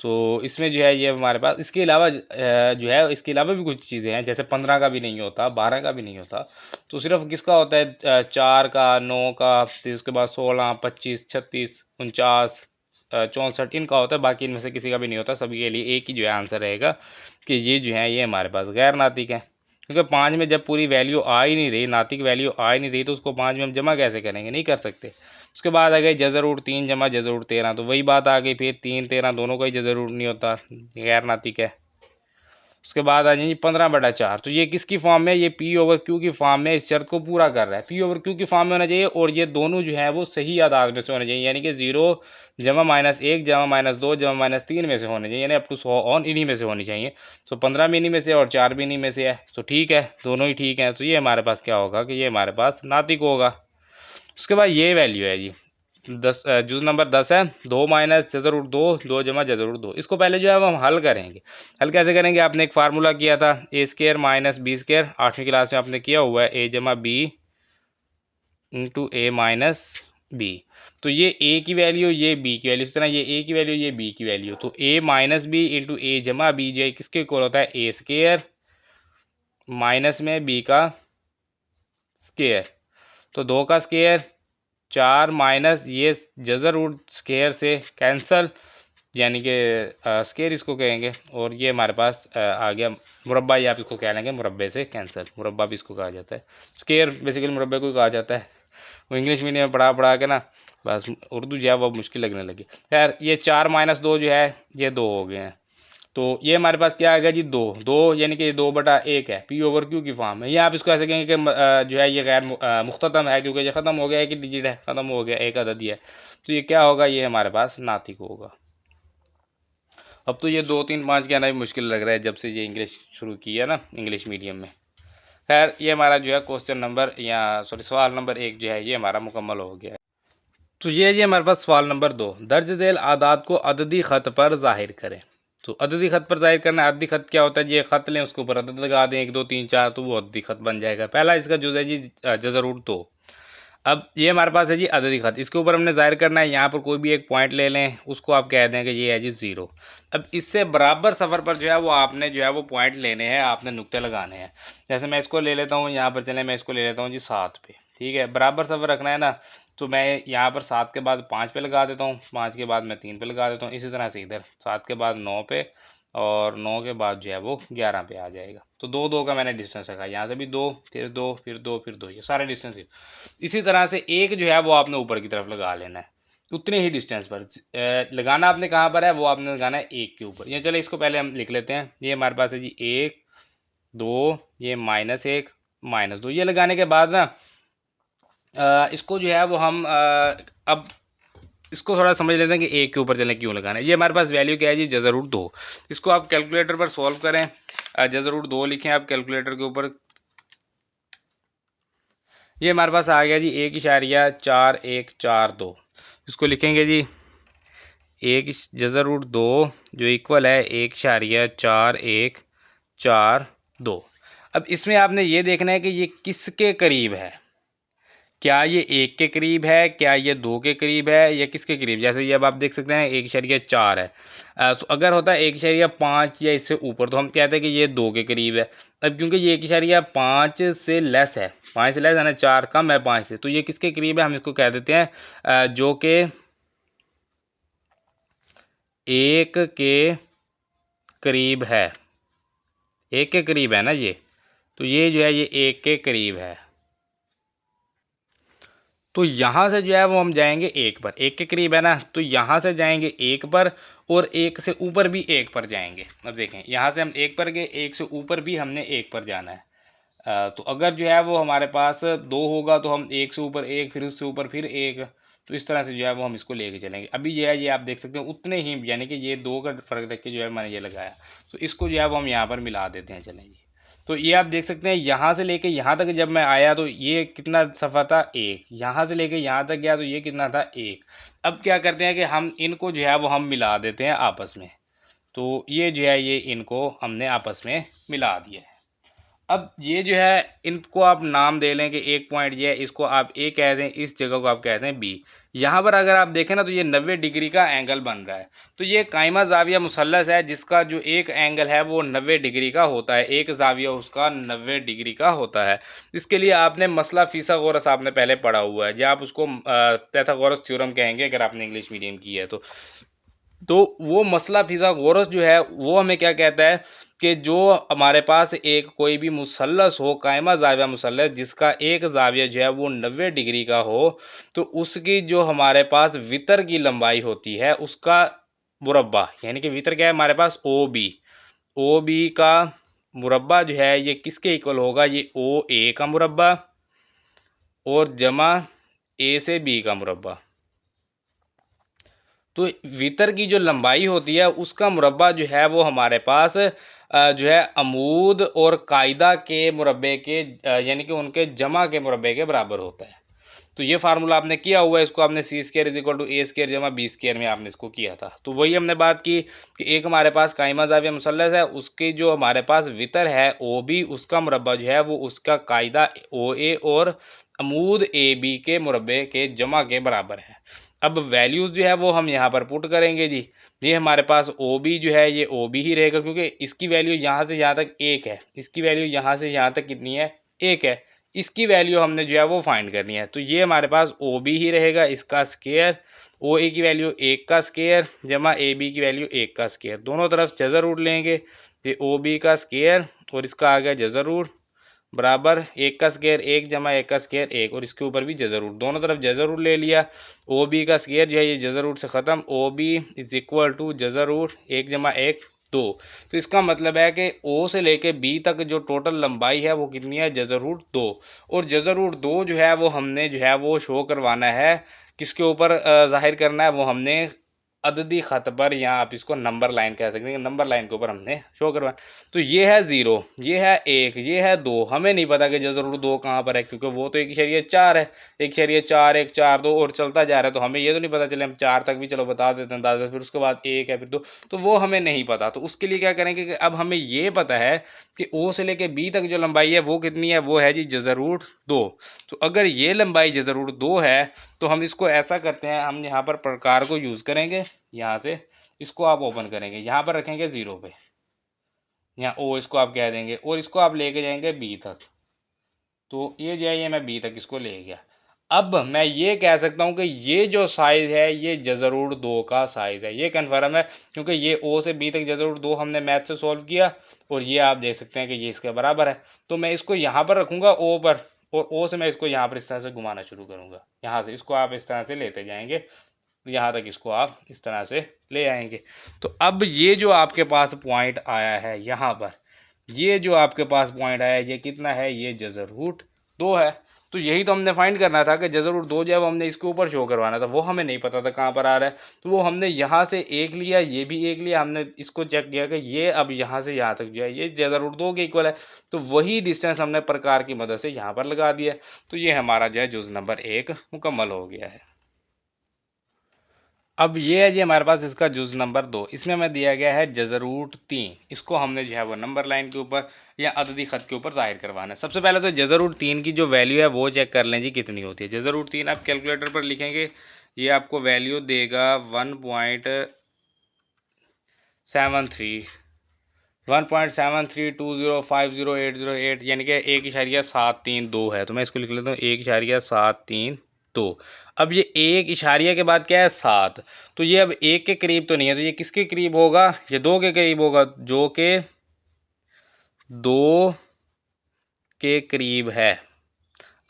तो इसमें जो है ये हमारे पास इसके अलावा जो है इसके अलावा भी कुछ चीज़ें हैं, जैसे 15 का भी नहीं होता, 12 का भी नहीं होता, तो सिर्फ किसका होता है, 4 का, 9 का, फिर उसके बाद 16, 25, 36, 49, 64 इनका होता है। बाकी इनमें से किसी का भी नहीं होता। सभी के लिए एक ही जो है आंसर रहेगा कि ये जो है ये हमारे पास गैर नातिक है, क्योंकि 5 में जब पूरी वैल्यू आ ही नहीं रही, नातिक वैल्यू आ ही नहीं रही, तो उसको 5 में हम जमा कैसे करेंगे, नहीं कर सकते। उसके बाद आ गए जज़र रूट 3 जमा जज़र रूट 13, तो वही बात आ गई फिर, 3 13 दोनों का ही जज़र रूट नहीं होता, गैर नातिक है। उसके बाद आ जाएंगे 15/4, तो ये किसकी फॉर्म में, ये पी ओवर क्यू की फॉर्म में इस शर्त को पूरा कर रहा है। पी ओवर क्यू की फॉर्म में होना चाहिए, और ये दोनों जो है वो सही आदाद में से होने चाहिए, यानी कि 0 जमा -1 जमा -2 जमा -3 में से होने चाहिए, यानी अप टू 100 ऑन इन्हीं में से होनी चाहिए। तो 15 भी इन्हीं में से और 4 भी इन्हीं में से है, तो ठीक है, दोनों ही ठीक है। तो ये हमारे पास क्या होगा कि ये हमारे पास नातिक होगा। उसके बाद ये वैल्यू है जी 10, जुज़ नंबर 10 है, 2 माइनस जज़र रूट 2, 2 जमा जज़र रूट 2। इसको पहले जो है वो हम हल करेंगे। हल कैसे करेंगे, आपने एक फार्मूला किया था A square minus B square, 8वीं क्लास में आपने किया हुआ है, ए जमा B into A minus B. तो ये ए की वैल्यू, ये बी की वैल्यू, इस तरह ये ए की वैल्यू, ये बी की वैल्यू, तो ए माइनस बी इंटू ए जमा बी जो है किसके इक्वल होता है, ए स्केयर माइनस में बी का स्केयर, तो 2 का स्केयर, 4 माइनस ये जज़र रूट स्केयर से कैंसल, यानी कि स्केयर इसको कहेंगे, और ये हमारे पास आ गया मुरब्बा, या आप इसको कह लेंगे मुरब्बे से कैंसल, मुरब्बा भी इसको कहा जाता है, स्केयर बेसिकली मुरब्बे को कहा जाता है। वो इंग्लिश मीडियम में पढ़ा पढ़ा के ना बस उर्दू जो है वो मुश्किल लगने लगी। खैर ये 4 माइनस 2 जो है ये 2 हो गए हैं, तो ये हमारे पास क्या आ गया जी, 2 2, यानी कि 2/1 है, पी ओवर क्यू की फॉर्म है। या आप इसको ऐसे कहेंगे कि जो है ये गैर मुख्ततम है, क्योंकि ये ख़त्म हो गया, एक ही डिजिट है, ख़त्म हो गया, एक अदद ही है, तो ये क्या होगा, ये हमारे पास नातिक होगा। अब तो ये 2 3 5 कहना भी मुश्किल लग रहा है, जब से ये इंग्लिश शुरू की है ना इंग्लिश मीडियम में। खैर ये हमारा जो है क्वेश्चन नंबर या सॉरी सवाल नंबर 1 जो है ये हमारा मुकम्मल हो गया है। तो ये जी हमारे पास सवाल नंबर 2, दर्ज झेल आदात को अददी ख़त पर ज़ाहिर करें। तो अददी ख़त पर ज़ाहिर करना, अददी ख़त क्या होता है, ये ख़त लें उसके ऊपर अदद लगा दें 1 2 3 4, तो वो अददी ख़त बन जाएगा। पहला इसका जुज़ है जी जज़र रूट 2। अब ये हमारे पास है जी अददी ख़त, इसके ऊपर हमने ज़ाहिर करना है, यहाँ पर कोई भी एक पॉइंट ले लें, उसको आप कह दें कि ये है जी 0। अब इससे बराबर सफ़र पर जो है वो आपने जो है वो पॉइंट लेने हैं, आपने नुक्ते लगाने हैं। जैसे मैं इसको ले लेता हूँ, यहाँ पर चलें, मैं इसको ले लेता हूँ जी 7 पे, ठीक है, बराबर सफ़र रखना है ना, तो मैं यहाँ पर 7 के बाद 5 पे लगा देता हूँ, 5 के बाद मैं 3 पे लगा देता हूँ, इसी तरह से इधर 7 के बाद 9 पे, और 9 के बाद जो है वो 11 पे आ जाएगा। तो 2 2 का मैंने डिस्टेंस रखा, यहाँ से भी 2 फिर 2 फिर 2 फिर 2, ये सारे डिस्टेंस। इसी तरह से एक जो है वो आपने ऊपर की तरफ लगा लेना है, उतने ही डिस्टेंस पर लगाना। आपने कहाँ पर है, वो आपने लगाना है 1 के ऊपर। ये चले इसको पहले हम लिख लेते हैं, ये हमारे पास है जी 1 2, ये -1 -2। ये लगाने के बाद ना इसको जो है वो हम अब इसको थोड़ा समझ लेते हैं कि 1 के ऊपर चलें क्यों लगाना है। ये हमारे पास वैल्यू क्या है जी, जज़र रूट 2। इसको आप कैलकुलेटर पर सॉल्व करें, जज़र रूट 2 लिखें आप कैलकुलेटर के ऊपर। ये हमारे पास आ गया जी 1.4142, इसको लिखेंगे जी एक जज़र रूट 2 जो इक्वल है 1.4142। अब इसमें आपने ये देखना है कि ये किसके करीब है, क्या ये 1 के करीब है, क्या ये 2 के करीब है, या किसके करीब। जैसे ये अब आप देख सकते हैं 1.4 है। तो अगर होता है 1.5 या इससे ऊपर तो हम कहते हैं कि ये 2 के करीब है। अब क्योंकि ये 1.5 से लेस है, 5 से लेस है ना, 4 कम है 5 से, तो ये किसके करीब है, हम इसको कह देते हैं जो कि 1 के करीब है। 1 के करीब है ना ये, तो ये जो है ये 1 के करीब है। तो यहाँ से जो है वो हम जाएंगे 1 पर, 1 के करीब है ना, तो यहाँ से जाएंगे 1 पर और 1 से ऊपर भी 1 पर जाएंगे। अब देखें यहाँ से हम 1 पर गए, 1 से ऊपर भी हमने 1 पर जाना है। तो अगर जो है वो हमारे पास 2 होगा तो हम 1 से ऊपर 1, फिर उससे ऊपर फिर 1, तो इस तरह से जो है वो हम इसको लेके चलेंगे। अभी जो है ये आप देख सकते हैं उतने ही, यानी कि ये 2 का फ़र्क रख के जो है मैंने ये लगाया, तो इसको जो है वो हम यहाँ पर मिला देते हैं। चलें जी, तो ये आप देख सकते हैं यहाँ से लेके यहाँ तक जब मैं आया तो ये कितना सफ़ा था 1, यहाँ से लेके यहाँ तक गया तो ये कितना था 1। अब क्या करते हैं कि हम इनको जो है वो हम मिला देते हैं आपस में। तो ये जो है ये इनको हमने आपस में मिला दिया है। अब ये जो है इनको आप नाम दे लें कि एक पॉइंट ये है, इसको आप ए कह दें, इस जगह को आप कहते हैं बी। यहाँ पर अगर आप देखें ना तो ये 90 डिग्री का एंगल बन रहा है। तो ये कायमा जाविया मुसल्लस है जिसका जो एक एंगल है वो 90 डिग्री का होता है, एक जाविया उसका 90 डिग्री का होता है। इसके लिए आपने मसला फिसागोरस आपने पहले पढ़ा हुआ है, या आप उसको पाइथागोरस थ्योरम कहेंगे अगर आपने इंग्लिश मीडियम की है तो वो मसला फिसागोरस जो है वो हमें क्या कहता है कि जो हमारे पास एक कोई भी मुसल्लस हो, कायमा जाविया मुसल्लस, जिसका एक जाविया जो है वो 90 डिग्री का हो, तो उसकी जो हमारे पास वितर की लंबाई होती है उसका मुरब्बा, यानी कि वितर क्या है हमारे पास ओ बी का मुरब्बा जो है ये किसके इक्वल होगा, ये ओ ए का मुरब्बा और जमा ए से बी का मुरब्बा। तो वितर की जो लंबाई होती है उसका मुरब्बा जो है वो हमारे पास जो है अमूद और कायदा के मुरब्बे के यानी कि उनके जमा के मुरब्बे के बराबर होता है। तो ये फार्मूला आपने किया हुआ है, इसको आपने C square is equal to A square जमा बी स्क्वायर में आपने इसको किया था। तो वही हमने बात की कि एक हमारे पास कायमा जाविया मुसल्लस है, उसकी जो हमारे पास वितर है ओ बी, उसका मुरब्बा जो है वो उसका कायदा ओ ए और अमूद ए बी के मुरब्बे के जमा के बराबर है। अब वैल्यूज़ जो है वो हम यहाँ पर पुट करेंगे जी। ये हमारे पास ओ बी जो है ये ओ बी ही रहेगा क्योंकि इसकी वैल्यू यहाँ से यहाँ तक 1 है, इसकी वैल्यू यहाँ से यहाँ तक कितनी है 1 है, इसकी वैल्यू हमने जो है वो फाइंड करनी है। तो ये हमारे पास ओ बी ही रहेगा, इसका स्केयर, ओ ए की वैल्यू 1 का स्केयर जमा ए बी की वैल्यू 1 का स्केयर, दोनों तरफ जज़र रूट लेंगे। ये ओ बी का स्केयर और इसका आ गया जज़र रूट बराबर 1 का स्केयर 1 जमा 1 का स्केयर 1, और इसके ऊपर भी जज़र रूट, दोनों तरफ जज़र रूट ले लिया। ओ बी का स्केयर जो है ये जज़र रूट से ख़त्म, O B is equal to जज़र रूट 1 जमा 1 2। तो इसका मतलब है कि ओ से लेके बी तक जो टोटल लंबाई है वो कितनी है, जज़र रूट 2। और जज़र रूट 2 जो है वो हमने जो है वो शो करवाना है, किसके ऊपर ज़ाहिर करना है, वो हमने अददी ख़त पर, या आप इसको नंबर लाइन कह सकते हैं, नंबर लाइन के ऊपर हमने शो करवा। तो ये है 0, ये है 1, ये है 2। हमें नहीं पता कि जज़र रूट 2 कहाँ पर है क्योंकि वो तो 1.4 है, 1.4 1 4 2 और चलता जा रहा है। तो हमें ये तो नहीं पता, चले हम 4 तक भी चलो बता देते हैं 10 फिर उसके बाद 1 है फिर 2, तो वो हमें नहीं पता। तो उसके लिए क्या करेंगे कि अब हमें ये पता है कि ओ से लेके बी तक जो लंबाई है वो कितनी है, वो है जी जज़र रूट 2। तो अगर ये लंबाई जज़र रूट 2 है तो हम इसको ऐसा करते हैं, हम यहाँ पर प्रकार को यूज़ करेंगे, यहाँ से इसको आप ओपन करेंगे, यहाँ पर रखेंगे 0 पे, यहाँ ओ इसको आप कह देंगे और इसको आप लेके जाएंगे बी तक। तो ये जो है ये मैं बी तक इसको ले गया। अब मैं ये कह सकता हूँ कि ये जो साइज़ है ये जज़र रूट 2 का साइज़ है, ये कन्फर्म है क्योंकि ये ओ से बी तक जज़र रूट 2 हमने मैथ से सॉल्व किया और ये आप देख सकते हैं कि ये इसके बराबर है। तो मैं इसको यहाँ पर रखूँगा ओ पर, और ओ से मैं इसको यहाँ पर इस तरह से घुमाना शुरू करूँगा, यहाँ से इसको आप इस तरह से लेते जाएंगे, यहाँ तक इसको आप इस तरह से ले आएंगे। तो अब ये जो आपके पास पॉइंट आया है यहाँ पर, ये जो आपके पास पॉइंट आया है ये कितना है, ये जज़र रूट 2 है। तो यही तो हमने फाइंड करना था कि जज़र रूट 2 जब हमने इसके ऊपर शो करवाना था, वो हमें नहीं पता था कहाँ पर आ रहा है। तो वो हमने यहाँ से 1 लिया, ये भी 1 लिया, हमने इसको चेक किया कि ये अब यहाँ से यहाँ तक जो है ये जज़र रूट 2 के इक्वल है। तो वही डिस्टेंस हमने प्रकार की मदद से यहाँ पर लगा दिया। तो ये हमारा जो है जुज़ नंबर 1 मुकम्मल हो गया है। अब ये है जी हमारे पास इसका जुज़ नंबर 2, इसमें हमें दिया गया है जज़र रूट 3। इसको हमने जो है वो नंबर लाइन के ऊपर या अददी ख़त के ऊपर ज़ाहिर करवाना है। सबसे पहले तो जज़र रूट 3 की जो वैल्यू है वो चेक कर लें जी कितनी होती है। जज़र रूट 3 आप कैलकुलेटर पर लिखेंगे, ये आपको वैल्यू देगा 1.7320508088 यानी कि 1.732 है। तो मैं इसको लिख लेता हूँ 1.732। अब ये एक इशारिया के बाद क्या है 7, तो ये अब 1 के करीब तो नहीं है, तो ये किसके करीब होगा, ये 2 के करीब होगा, जो कि 2 के करीब है।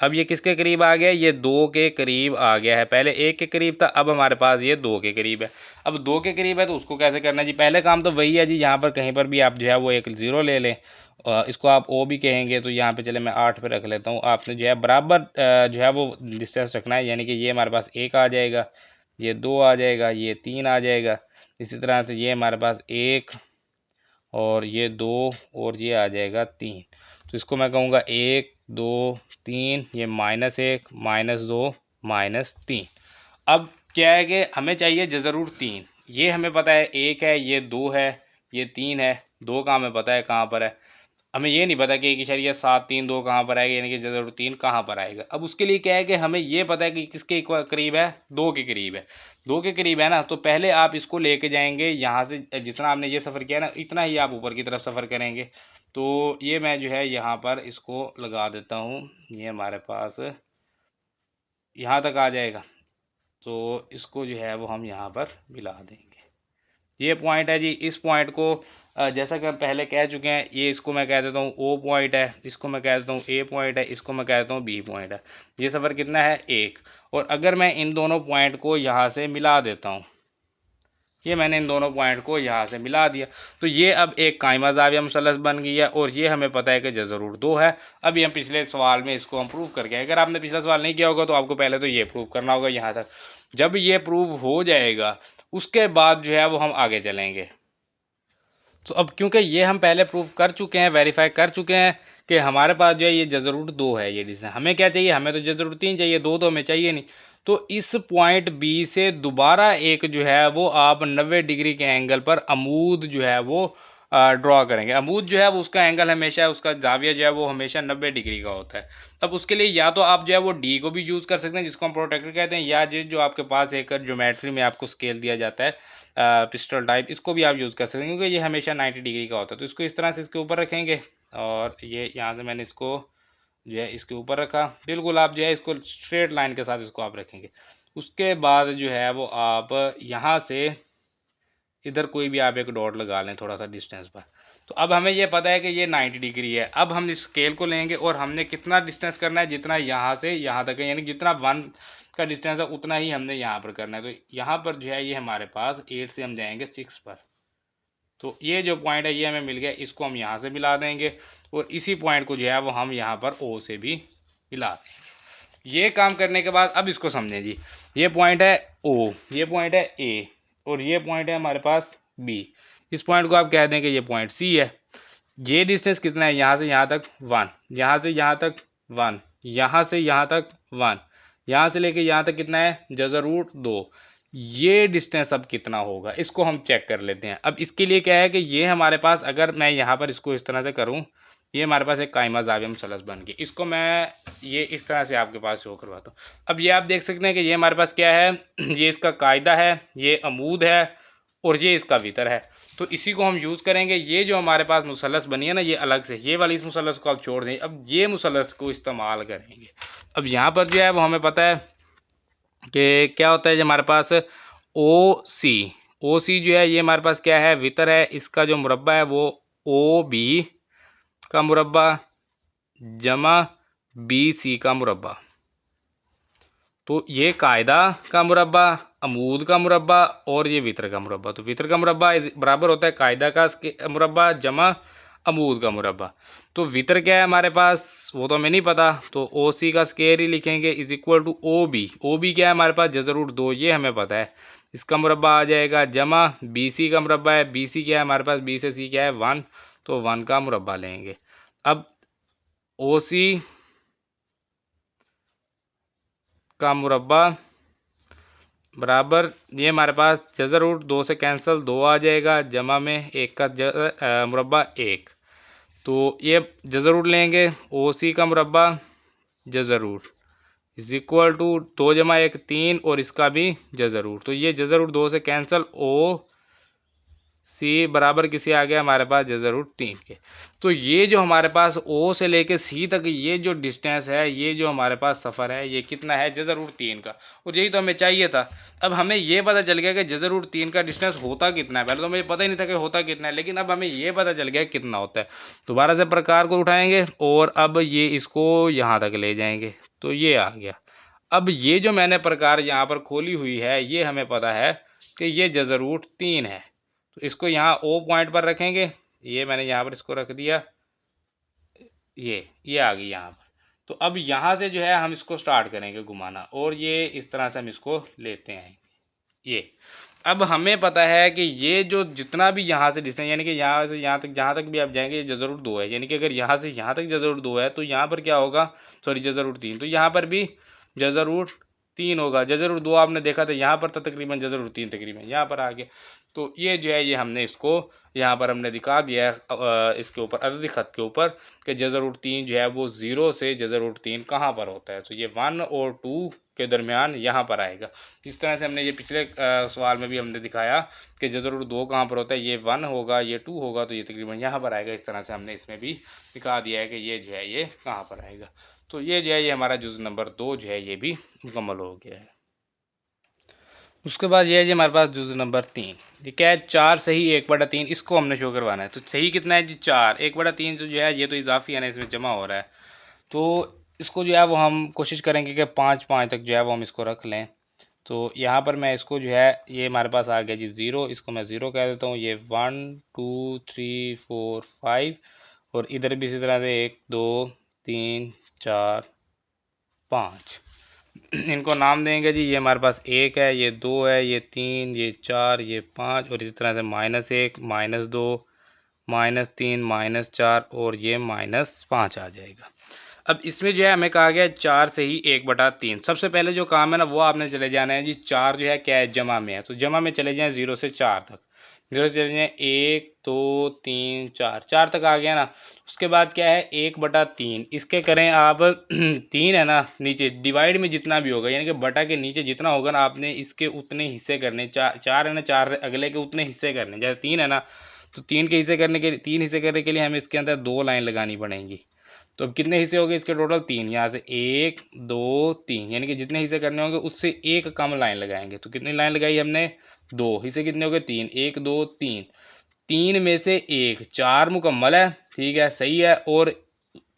अब ये किसके करीब आ गया, ये 2 के करीब आ गया है। पहले 1 के करीब था, अब हमारे पास ये 2 के करीब है। अब 2 के करीब है तो उसको कैसे करना है जी, पहले काम तो वही है जी, यहाँ पर कहीं पर भी आप जो है वो एक 0 ले लें, इसको आप ओ भी कहेंगे, तो यहाँ पे चले मैं 8 पे रख लेता हूँ। आपने जो है बराबर जो है वो डिस्टेंस रखना है, यानी कि ये हमारे पास 1 आ जाएगा, ये 2 आ जाएगा, ये 3 आ जाएगा। इसी तरह से ये हमारे पास 1 और ये 2 और ये आ जाएगा 3। तो इसको मैं कहूँगा 1 2 3, ये -1 -2 -3। अब क्या है कि हमें चाहिए जज़रूर 3, ये हमें पता है 1 है, ये 2 है, ये 3 है, 2 का हमें पता है कहाँ पर है। हमें ये नहीं पता कि 1.732 कहाँ पर आएगा, यानी कि जज़रूर 3 कहाँ पर आएगा। अब उसके लिए क्या है कि हमें ये पता है कि किसके करीब है, 2 के करीब है। 2 के करीब है ना, तो पहले आप इसको लेके जाएंगे यहाँ से, जितना आपने ये सफ़र किया ना इतना ही आप ऊपर की तरफ सफ़र करेंगे। तो ये मैं जो है यहाँ पर इसको लगा देता हूँ, ये हमारे पास यहाँ तक आ जाएगा। तो इसको जो है वो हम यहाँ पर मिला देंगे। ये पॉइंट है जी, इस पॉइंट को जैसा कि हम पहले कह चुके हैं, ये इसको मैं कह देता हूँ ओ पॉइंट है, इसको मैं कह देता हूँ ए पॉइंट है, इसको मैं कह देता हूँ बी पॉइंट है। ये सफ़र कितना है 1। और अगर मैं इन दोनों पॉइंट को यहाँ से मिला देता हूँ, ये मैंने इन दोनों पॉइंट को यहाँ से मिला दिया, तो ये अब एक कायमा ज़ाविया मुसल्लस बन गई है, और ये हमें पता है कि जज़रूर 2 है। अभी हम पिछले सवाल में इसको हम प्रूव करके, अगर आपने पिछला सवाल नहीं किया होगा तो आपको पहले तो ये प्रूव करना होगा यहाँ तक। जब ये प्रूव हो जाएगा उसके बाद जो है वो हम आगे चलेंगे। तो अब क्योंकि ये हम पहले प्रूव कर चुके हैं, वेरीफाई कर चुके हैं कि हमारे पास जो है ये जज़रूर 2 है, ये डिसीजन हमें क्या चाहिए, हमें तो जज़रूर 3 चाहिए, 2 तो हमें चाहिए नहीं। तो इस पॉइंट बी से दोबारा एक जो है वो आप 90 डिग्री के एंगल पर अमूद जो है वो ड्रॉ करेंगे। अमूद जो है वो उसका एंगल हमेशा, उसका जाविया जो है वो हमेशा 90 डिग्री का होता है। अब उसके लिए या तो आप जो है वो डी को भी यूज़ कर सकते हैं, जिसको हम प्रोटेक्टर कहते हैं, या जो आपके पास एक ज्योमेट्री में आपको स्केल दिया जाता है पिस्टल टाइप, इसको भी आप यूज़ कर सकते हैं, क्योंकि ये हमेशा 90 डिग्री का होता है। तो इसको इस तरह से इसके ऊपर रखेंगे, और ये यहाँ से मैंने इसको जो है इसके ऊपर रखा, बिल्कुल आप जो है इसको स्ट्रेट लाइन के साथ इसको आप रखेंगे। उसके बाद जो है वो आप यहाँ से इधर कोई भी आप एक डॉट लगा लें थोड़ा सा डिस्टेंस पर। तो अब हमें ये पता है कि ये 90 डिग्री है। अब हम इस स्केल को लेंगे और हमने कितना डिस्टेंस करना है, जितना यहाँ से यहाँ तक है, यानी जितना 1 का डिस्टेंस है उतना ही हमने यहाँ पर करना है। तो यहाँ पर जो है ये हमारे पास 8 से हम जाएंगे 6 पर। तो ये जो पॉइंट है ये हमें मिल गया, इसको हम यहाँ से मिला देंगे, और इसी पॉइंट को जो है वो हम यहाँ पर ओ से भी मिला देंगे। ये काम करने के बाद अब इसको समझें जी, ये पॉइंट है ओ, ये पॉइंट है ए, और ये पॉइंट है हमारे पास बी। इस पॉइंट को आप कह दें कि ये पॉइंट सी है। ये डिस्टेंस कितना है, यहाँ से यहाँ तक 1, यहाँ से यहाँ तक 1, यहाँ से यहाँ तक 1, यहाँ से लेके यहाँ तक कितना है जज़रूर 2। ये डिस्टेंस अब कितना होगा इसको हम चेक कर लेते हैं। अब इसके लिए क्या है कि ये हमारे पास, अगर मैं यहाँ पर इसको इस तरह से करूँ, ये हमारे पास एक कायमा ज़ाविया मुसल्लस बन गई। इसको मैं ये इस तरह से आपके पास शो करवाता हूँ। अब ये आप देख सकते हैं कि ये हमारे पास क्या है, ये इसका कायदा है, ये अमूद है, और ये इसका वितर है। तो इसी को हम यूज़ करेंगे। ये जो हमारे पास मुसल्लस बनी है ना, ये अलग से, ये वाली इस मुसल्लस को आप छोड़ दें, अब ये मुसल्लस को इस्तेमाल करेंगे। अब यहाँ पर जो है वो हमें पता है कि क्या होता है, जो हमारे पास ओ सी जो है ये हमारे पास क्या है, वितर है। इसका जो मुरब्बा है वो ओ बी का मुरब्बा जमा बी सी का मुरब्बा। तो ये कायदा का मुरब्बा, अमूद का मुरब्बा, और ये वितर का मुरब्बा। तो वितर का मुरब्बा बराबर होता है कायदा का मुरब्बा जमा अमूद का मुरब्बा। तो वितर क्या है हमारे पास वो तो हमें नहीं पता, तो ओ सी का स्केयर ही लिखेंगे is equal to O B. O B क्या है हमारे पास जज़रूर 2, ये हमें पता है, इसका मुरब्बा आ जाएगा जमा बी सी का मुरब्बा है, बी सी क्या है हमारे पास, बी से सी क्या है 1, तो 1 का मुरब्बा लेंगे। अब ओ सी का मुरब्बा बराबर ये हमारे पास जज़र रूट 2 से कैंसिल 2 आ जाएगा, जमा में 1 का मुरब्बा 1। तो ये जज़र रूट लेंगे, ओ सी का मुरब्बा जज़र रूट इज इक्वल टू 2 जमा 1 3 और इसका भी जज़र रूट। तो ये जज़र रूट 2 से कैंसिल, ओ सी बराबर किसी आ गया हमारे पास जज़र रूट 3 के। तो ये जो हमारे पास ओ से लेके सी तक ये जो डिस्टेंस है, ये जो हमारे पास सफ़र है, ये कितना है जज़र रूट 3 का, और यही तो हमें चाहिए था। अब हमें ये पता चल गया कि जज़र रूट 3 का डिस्टेंस होता कितना है। पहले तो हमें पता ही नहीं था कि होता कितना है, लेकिन अब हमें ये पता चल गया कितना होता है। दोबारा से प्रकार को उठाएंगे और अब ये इसको यहाँ तक ले जाएंगे, तो ये आ गया। अब ये जो मैंने प्रकार यहाँ पर खोली हुई है, ये हमें पता है कि ये जज़र रूट 3 है। तो इसको यहाँ ओ पॉइंट पर रखेंगे, ये मैंने यहाँ पर इसको रख दिया, ये आ गई यहाँ पर। तो अब यहाँ से जो है हम इसको स्टार्ट करेंगे घुमाना, और ये इस तरह से हम इसको लेते हैं। ये अब हमें पता है कि ये जो जितना भी यहाँ से डिस्टेंस, यानी कि यहाँ से यहाँ तक जहाँ तक भी आप जाएंगे, ये जज़र रूट 2 है, यानी कि अगर यहाँ से यहाँ तक जज़र रूट 2 है तो यहाँ पर क्या होगा, सॉरी जज़र रूट 3, तो यहाँ पर भी जज़र रूट 3 होगा। जज़र रूट 2 आपने देखा था यहाँ पर, तो तकरीबन जज़र रूट 3 तकरीबन यहाँ पर आ गया। तो ये जो है ये हमने इसको यहाँ पर हमने दिखा दिया है इसके ऊपर अददी ख़त के ऊपर कि जज़र रूट 3 जो है वो 0 से जज़र रूट 3 कहाँ पर होता है। तो ये 1 और 2 के दरमियान यहाँ पर आएगा। इस तरह से हमने ये पिछले सवाल में भी हमने दिखाया कि जज़र रूट 2 कहाँ पर होता है, ये 1 होगा, ये 2 होगा, तो ये तकरीबन यहाँ पर आएगा। इस तरह से हमने इसमें भी दिखा दिया है कि ये जो है ये कहाँ पर आएगा। तो ये जो है ये हमारा जुज़ नंबर 2 जो है ये भी मुकम्मल हो गया है। उसके बाद ये है जी हमारे पास जुज़ नंबर 3, ये क्या है, 4 सही 1/3, इसको हमने शो करवाना है। तो सही कितना है जी 4, 1/3 जो है ये तो इजाफी है ना, इसमें जमा हो रहा है। तो इसको जो है वो हम कोशिश करेंगे कि 5 तक जो है वो हम इसको रख लें। तो यहाँ पर मैं इसको जो है ये हमारे पास आ गया जी 0, इसको मैं 0 कह देता हूँ। ये 1 2 3 4 5 और इधर भी इसी तरह से 1 2 3 4 5 इनको नाम देंगे जी। ये हमारे पास 1 है, ये 2 है, ये 3, ये 4, ये 5 और इसी तरह से -1 -2 -3 -4 और ये -5 आ जाएगा। अब इसमें जो है हमें कहा गया 4 से ही 1/3। सबसे पहले जो काम है ना वो आपने चले जाना है जी, 4 जो है क्या है जमा में है, तो जमा में चले जाएं 0 से 4 तक। 0 से चले जाएं 1 2 3 4, 4 तक आ गया ना। उसके बाद क्या है 1/3, इसके करें आप 3 है ना, नीचे डिवाइड में जितना भी होगा, यानी कि बटा के नीचे जितना होगा ना आपने इसके उतने हिस्से करने। 4 है ना, 4 अगले के उतने हिस्से करने। जैसे 3 है ना, तो 3 के हिस्से करने के लिए 3 हिस्से करने के लिए हमें इसके अंदर 2 लाइन लगानी पड़ेंगी। तो अब कितने हिस्से हो गए इसके टोटल 3, यहाँ से 1 2 3, यानी कि जितने हिस्से करने होंगे उससे एक कम लाइन लगाएंगे। तो कितनी लाइन लगाई हमने, 2 हिस्से कितने हो गए 3, 1 2 3, 3 में से 1, 4 मुकम्मल है, ठीक है सही है, और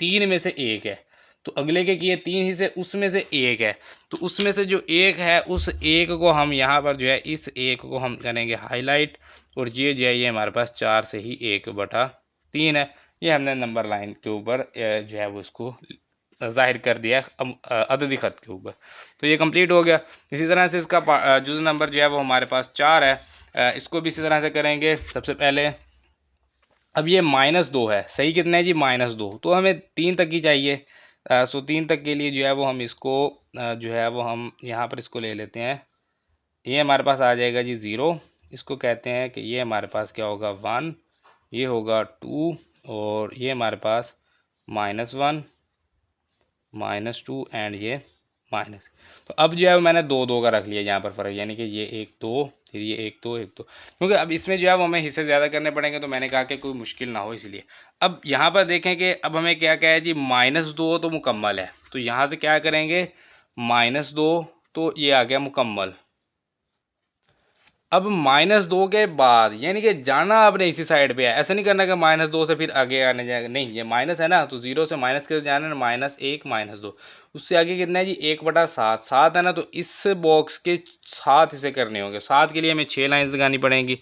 3 में से 1 है। तो अगले के किए 3 हिस्से, उसमें से 1 है, तो उसमें से जो 1 है उस 1 को हम यहाँ पर जो है इस 1 को हम करेंगे हाईलाइट, और ये जो है ये हमारे पास 4 से ही 1/3 है। ये हमने नंबर लाइन के ऊपर जो है वो इसको ज़ाहिर कर दिया अददी ख़त के ऊपर। तो ये कंप्लीट हो गया। इसी तरह से इसका जुज़ नंबर जो है वो हमारे पास 4 है, इसको भी इसी तरह से करेंगे। सबसे पहले अब ये -2 है, सही कितना है जी -2, तो हमें 3 तक ही चाहिए। सो 3 तक के लिए जो है वो हम इसको जो है वो हम यहाँ पर इसको ले लेते हैं। ये हमारे पास आ जाएगा जी 0, इसको कहते हैं कि ये हमारे पास क्या होगा 1, ये होगा 2 और ये हमारे पास -1 -2 एंड ये माइनस। तो अब जो है मैंने 2 2 का रख लिया यहाँ पर फ़र्क, यानी कि ये 1 2 फिर ये 1 2 1 2, क्योंकि अब इसमें जो है वो हमें हिस्से ज़्यादा करने पड़ेंगे, तो मैंने कहा कि कोई मुश्किल ना हो इसलिए। अब यहाँ पर देखें कि अब हमें क्या क्या है जी, -2 तो मुकम्मल है, तो यहाँ से क्या करेंगे -2, तो ये आ गया मुकम्मल। अब -2 के बाद यानी कि जाना आपने इसी साइड पे है, ऐसा नहीं करना कि -2 से फिर आगे आने जाएगा, नहीं, ये माइनस है ना, तो 0 से माइनस के जाना है, -1 -2, उससे आगे कितना है जी 1/7, 7 है ना, तो इस बॉक्स के 7 हिस्से करने होंगे। 7 के लिए हमें 6 लाइन लगानी पड़ेंगी।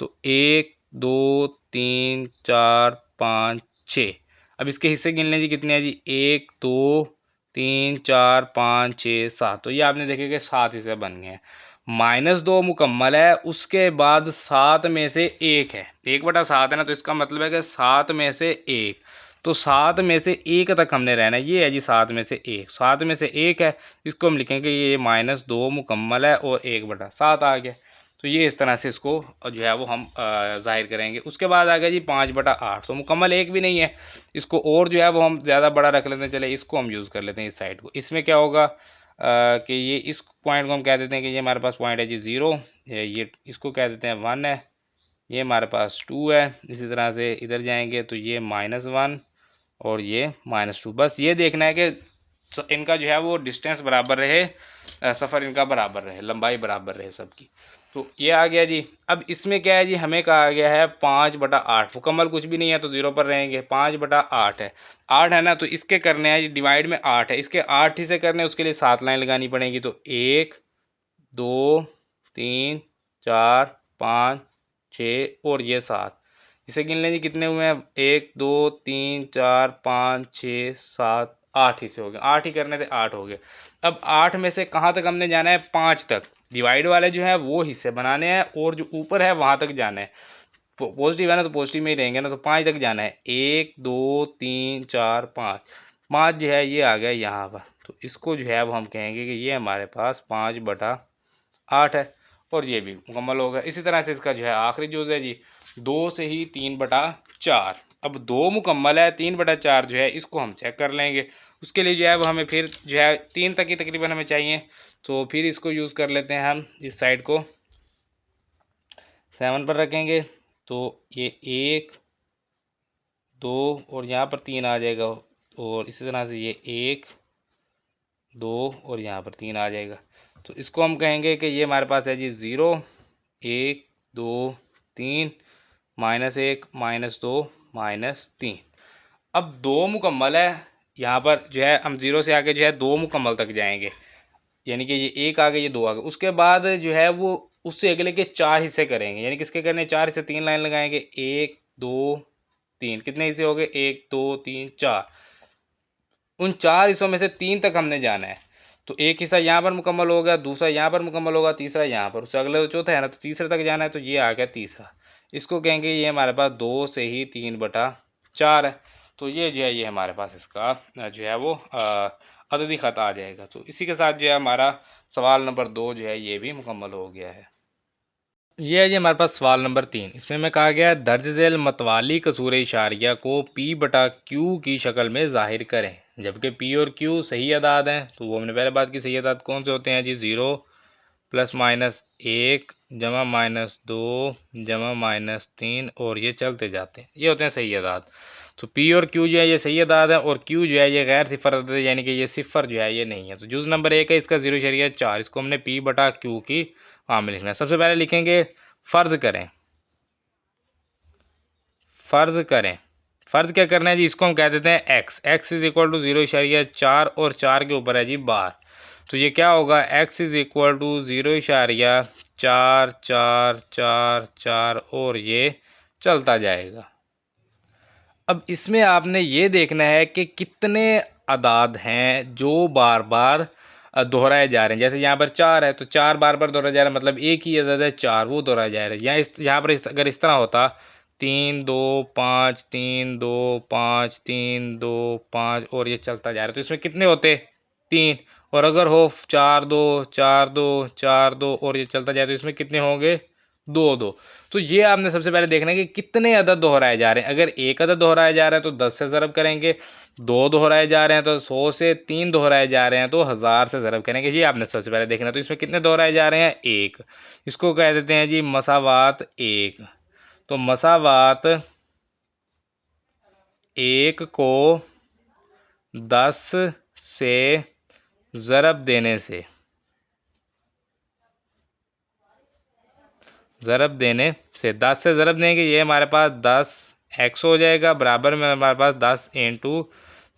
तो 1 2 3 4 5 6, अब इसके हिस्से गिन लें जी, कितने हैं जी 1 2 3 4 5 6 7, तो ये आपने देखे कि 7 हिस्से बन गए हैं। -2 मुकम्मल है, उसके बाद 7 में से 1 है, 1/7 है ना, तो इसका मतलब है कि 7 में से 1, तो 7 में से 1 तक हमने रहना है। ये है जी 7 में से 1, 7 में से 1 है, इसको हम लिखेंगे ये -2 मुकम्मल है और 1/7 आ गया। तो ये इस तरह से इसको जो है वो हम ज़ाहिर करेंगे। उसके बाद आ गया जी 5/8, तो मुकम्मल 1 भी नहीं है, इसको और जो है वो हम ज़्यादा बड़ा रख लेते हैं। चले इसको हम यूज़ कर लेते हैं इस साइड को। इसमें क्या होगा कि ये इस पॉइंट को हम कह देते हैं कि ये हमारे पास पॉइंट है जी 0, ये इसको कह देते हैं 1 है, ये हमारे पास 2 है। इसी तरह से इधर जाएंगे तो ये -1 और ये -2। बस ये देखना है कि इनका जो है वो डिस्टेंस बराबर रहे, सफ़र इनका बराबर रहे, लंबाई बराबर रहे सबकी। तो ये आ गया जी। अब इसमें क्या है जी, हमें कहा गया है 5/8, मुकम्मल कुछ भी नहीं है तो 0 पर रहेंगे। 5/8 है, 8 है ना, तो इसके करने हैं जी डिवाइड में 8 है, इसके 8 ही से करने उसके लिए 7 लाइन लगानी पड़ेगी। तो 1 2 3 4 5 6 और ये 7, इसे गिन लें जी कितने हुए हैं, 1 2 3 4 5 6 7 8 ही से हो गए, 8 ही करने थे 8 हो गए। अब 8 में से कहाँ तक हमने जाना है, 5 तक। डिवाइड वाले जो है वो हिस्से बनाने हैं और जो ऊपर है वहाँ तक जाना है। पॉजिटिव है ना तो पॉजिटिव में ही रहेंगे ना, तो 5 तक जाना है। 1 2 3 4 5, 5 जो है ये आ गया यहाँ पर। तो इसको जो है वो हम कहेंगे कि ये हमारे पास 5/8 है और ये भी मुकम्मल होगा। इसी तरह से इसका जो है आखिरी जुज़ है जी 2 से ही 3/4। अब 2 मुकम्मल है, 3/4 जो है इसको हम चेक कर लेंगे। उसके लिए जो है वो हमें फिर जो है 3 तक ही तकरीबन हमें चाहिए, तो फिर इसको यूज़ कर लेते हैं हम। इस साइड को 7 पर रखेंगे तो ये 1 2 और यहाँ पर 3 आ जाएगा, और इसी तरह से ये 1 2 और यहाँ पर 3 आ जाएगा। तो इसको हम कहेंगे कि ये हमारे पास है जी 0 1 2 3 -1 -2 -3। अब 2 मुकम्मल है, यहाँ पर जो है हम 0 से आगे जो है 2 मुकम्मल तक जाएंगे, यानी कि ये 1 आ गया, ये 2 आ गया। उसके बाद जो है वो उससे अगले के 4 हिस्से करेंगे, यानी किसके करने 4 हिस्से, 3 लाइन लगाएंगे, 1 2 3, कितने हिस्से हो गए, 1 2 3 4। उन 4 हिस्सों में से 3 तक हमने जाना है। तो एक हिस्सा यहाँ पर मुकम्मल होगा, दूसरा यहाँ पर मुकम्मल होगा, तीसरा यहाँ पर, उससे अगले चौथा है ना, तो तीसरे तक जाना है। तो ये आ गया तीसरा, इसको कहेंगे ये हमारे पास 2 से ही 3/4 है। तो ये जो है ये हमारे पास इसका जो है वो अददी ख़त आ जाएगा। तो इसी के साथ जो है हमारा सवाल नंबर 2 जो है ये भी मुकम्मल हो गया है। ये है जी हमारे पास सवाल नंबर 3। इसमें मैं कहा गया है दर्ज झेल मतवाली कसूर इशारिया को P/Q की शक्ल में ज़ाहिर करें, जबकि P और Q सही अदाद हैं। तो वो हमने पहले बात की, सही अदाद कौन से होते हैं जी, 0 +-1 जमा -2 जमा -3 और ये चलते जाते हैं, ये होते हैं सही अदाद। तो P और Q जो है ये सही अदाद है और Q जो है ये गैर सिफर अदद है, यानी कि ये सिफर जो है ये नहीं है। तो जुज़ नंबर 1 है, इसका 0.4, इसको हमने P/Q की फॉर्म में लिखना है। सबसे पहले लिखेंगे फ़र्ज़ करें, फ़र्ज़ करें, फ़र्ज़ क्या करना है जी, इसको हम कह देते हैं x, x = 0.4 और 4 के ऊपर है जी बार। तो ये क्या होगा, x = 0.44444 और ये चलता जाएगा। अब इसमें आपने ये देखना है कि कितने अदाद हैं जो बार बार दोहराए जा रहे हैं। जैसे यहाँ पर 4 है तो 4 बार बार दोहराया जा रहा है, मतलब एक ही अदद है 4, वो दोहराया जा रहा है। यहाँ पर अगर इस तरह होता 3 2 5 3 2 5 3 2 5 और ये चलता जा रहा है, तो इसमें कितने होते 3। और अगर हो 4 2 4 2 4 2 और ये चलता जाए तो इसमें कितने होंगे 2 2। तो ये आपने सबसे पहले देखना है कि कितने अदद दोहराए जा रहे हैं। अगर एक अदद दोहराया जा रहा है तो 10 से ज़रब करेंगे, 2 दोहराए जा रहे हैं तो 100 से, 3 दोहराए जा रहे हैं तो 1000 से ज़रब करेंगे। ये आपने सबसे पहले देखना है। तो इसमें कितने दोहराए जा रहे हैं, 1। इसको कह देते हैं जी मसावात 1। तो मसावात 1 को 10 से ज़रब देने से, ज़रब देने से 10 से ज़रब देंगे, ये हमारे पास 10x हो जाएगा, बराबर में हमारे पास 10 ×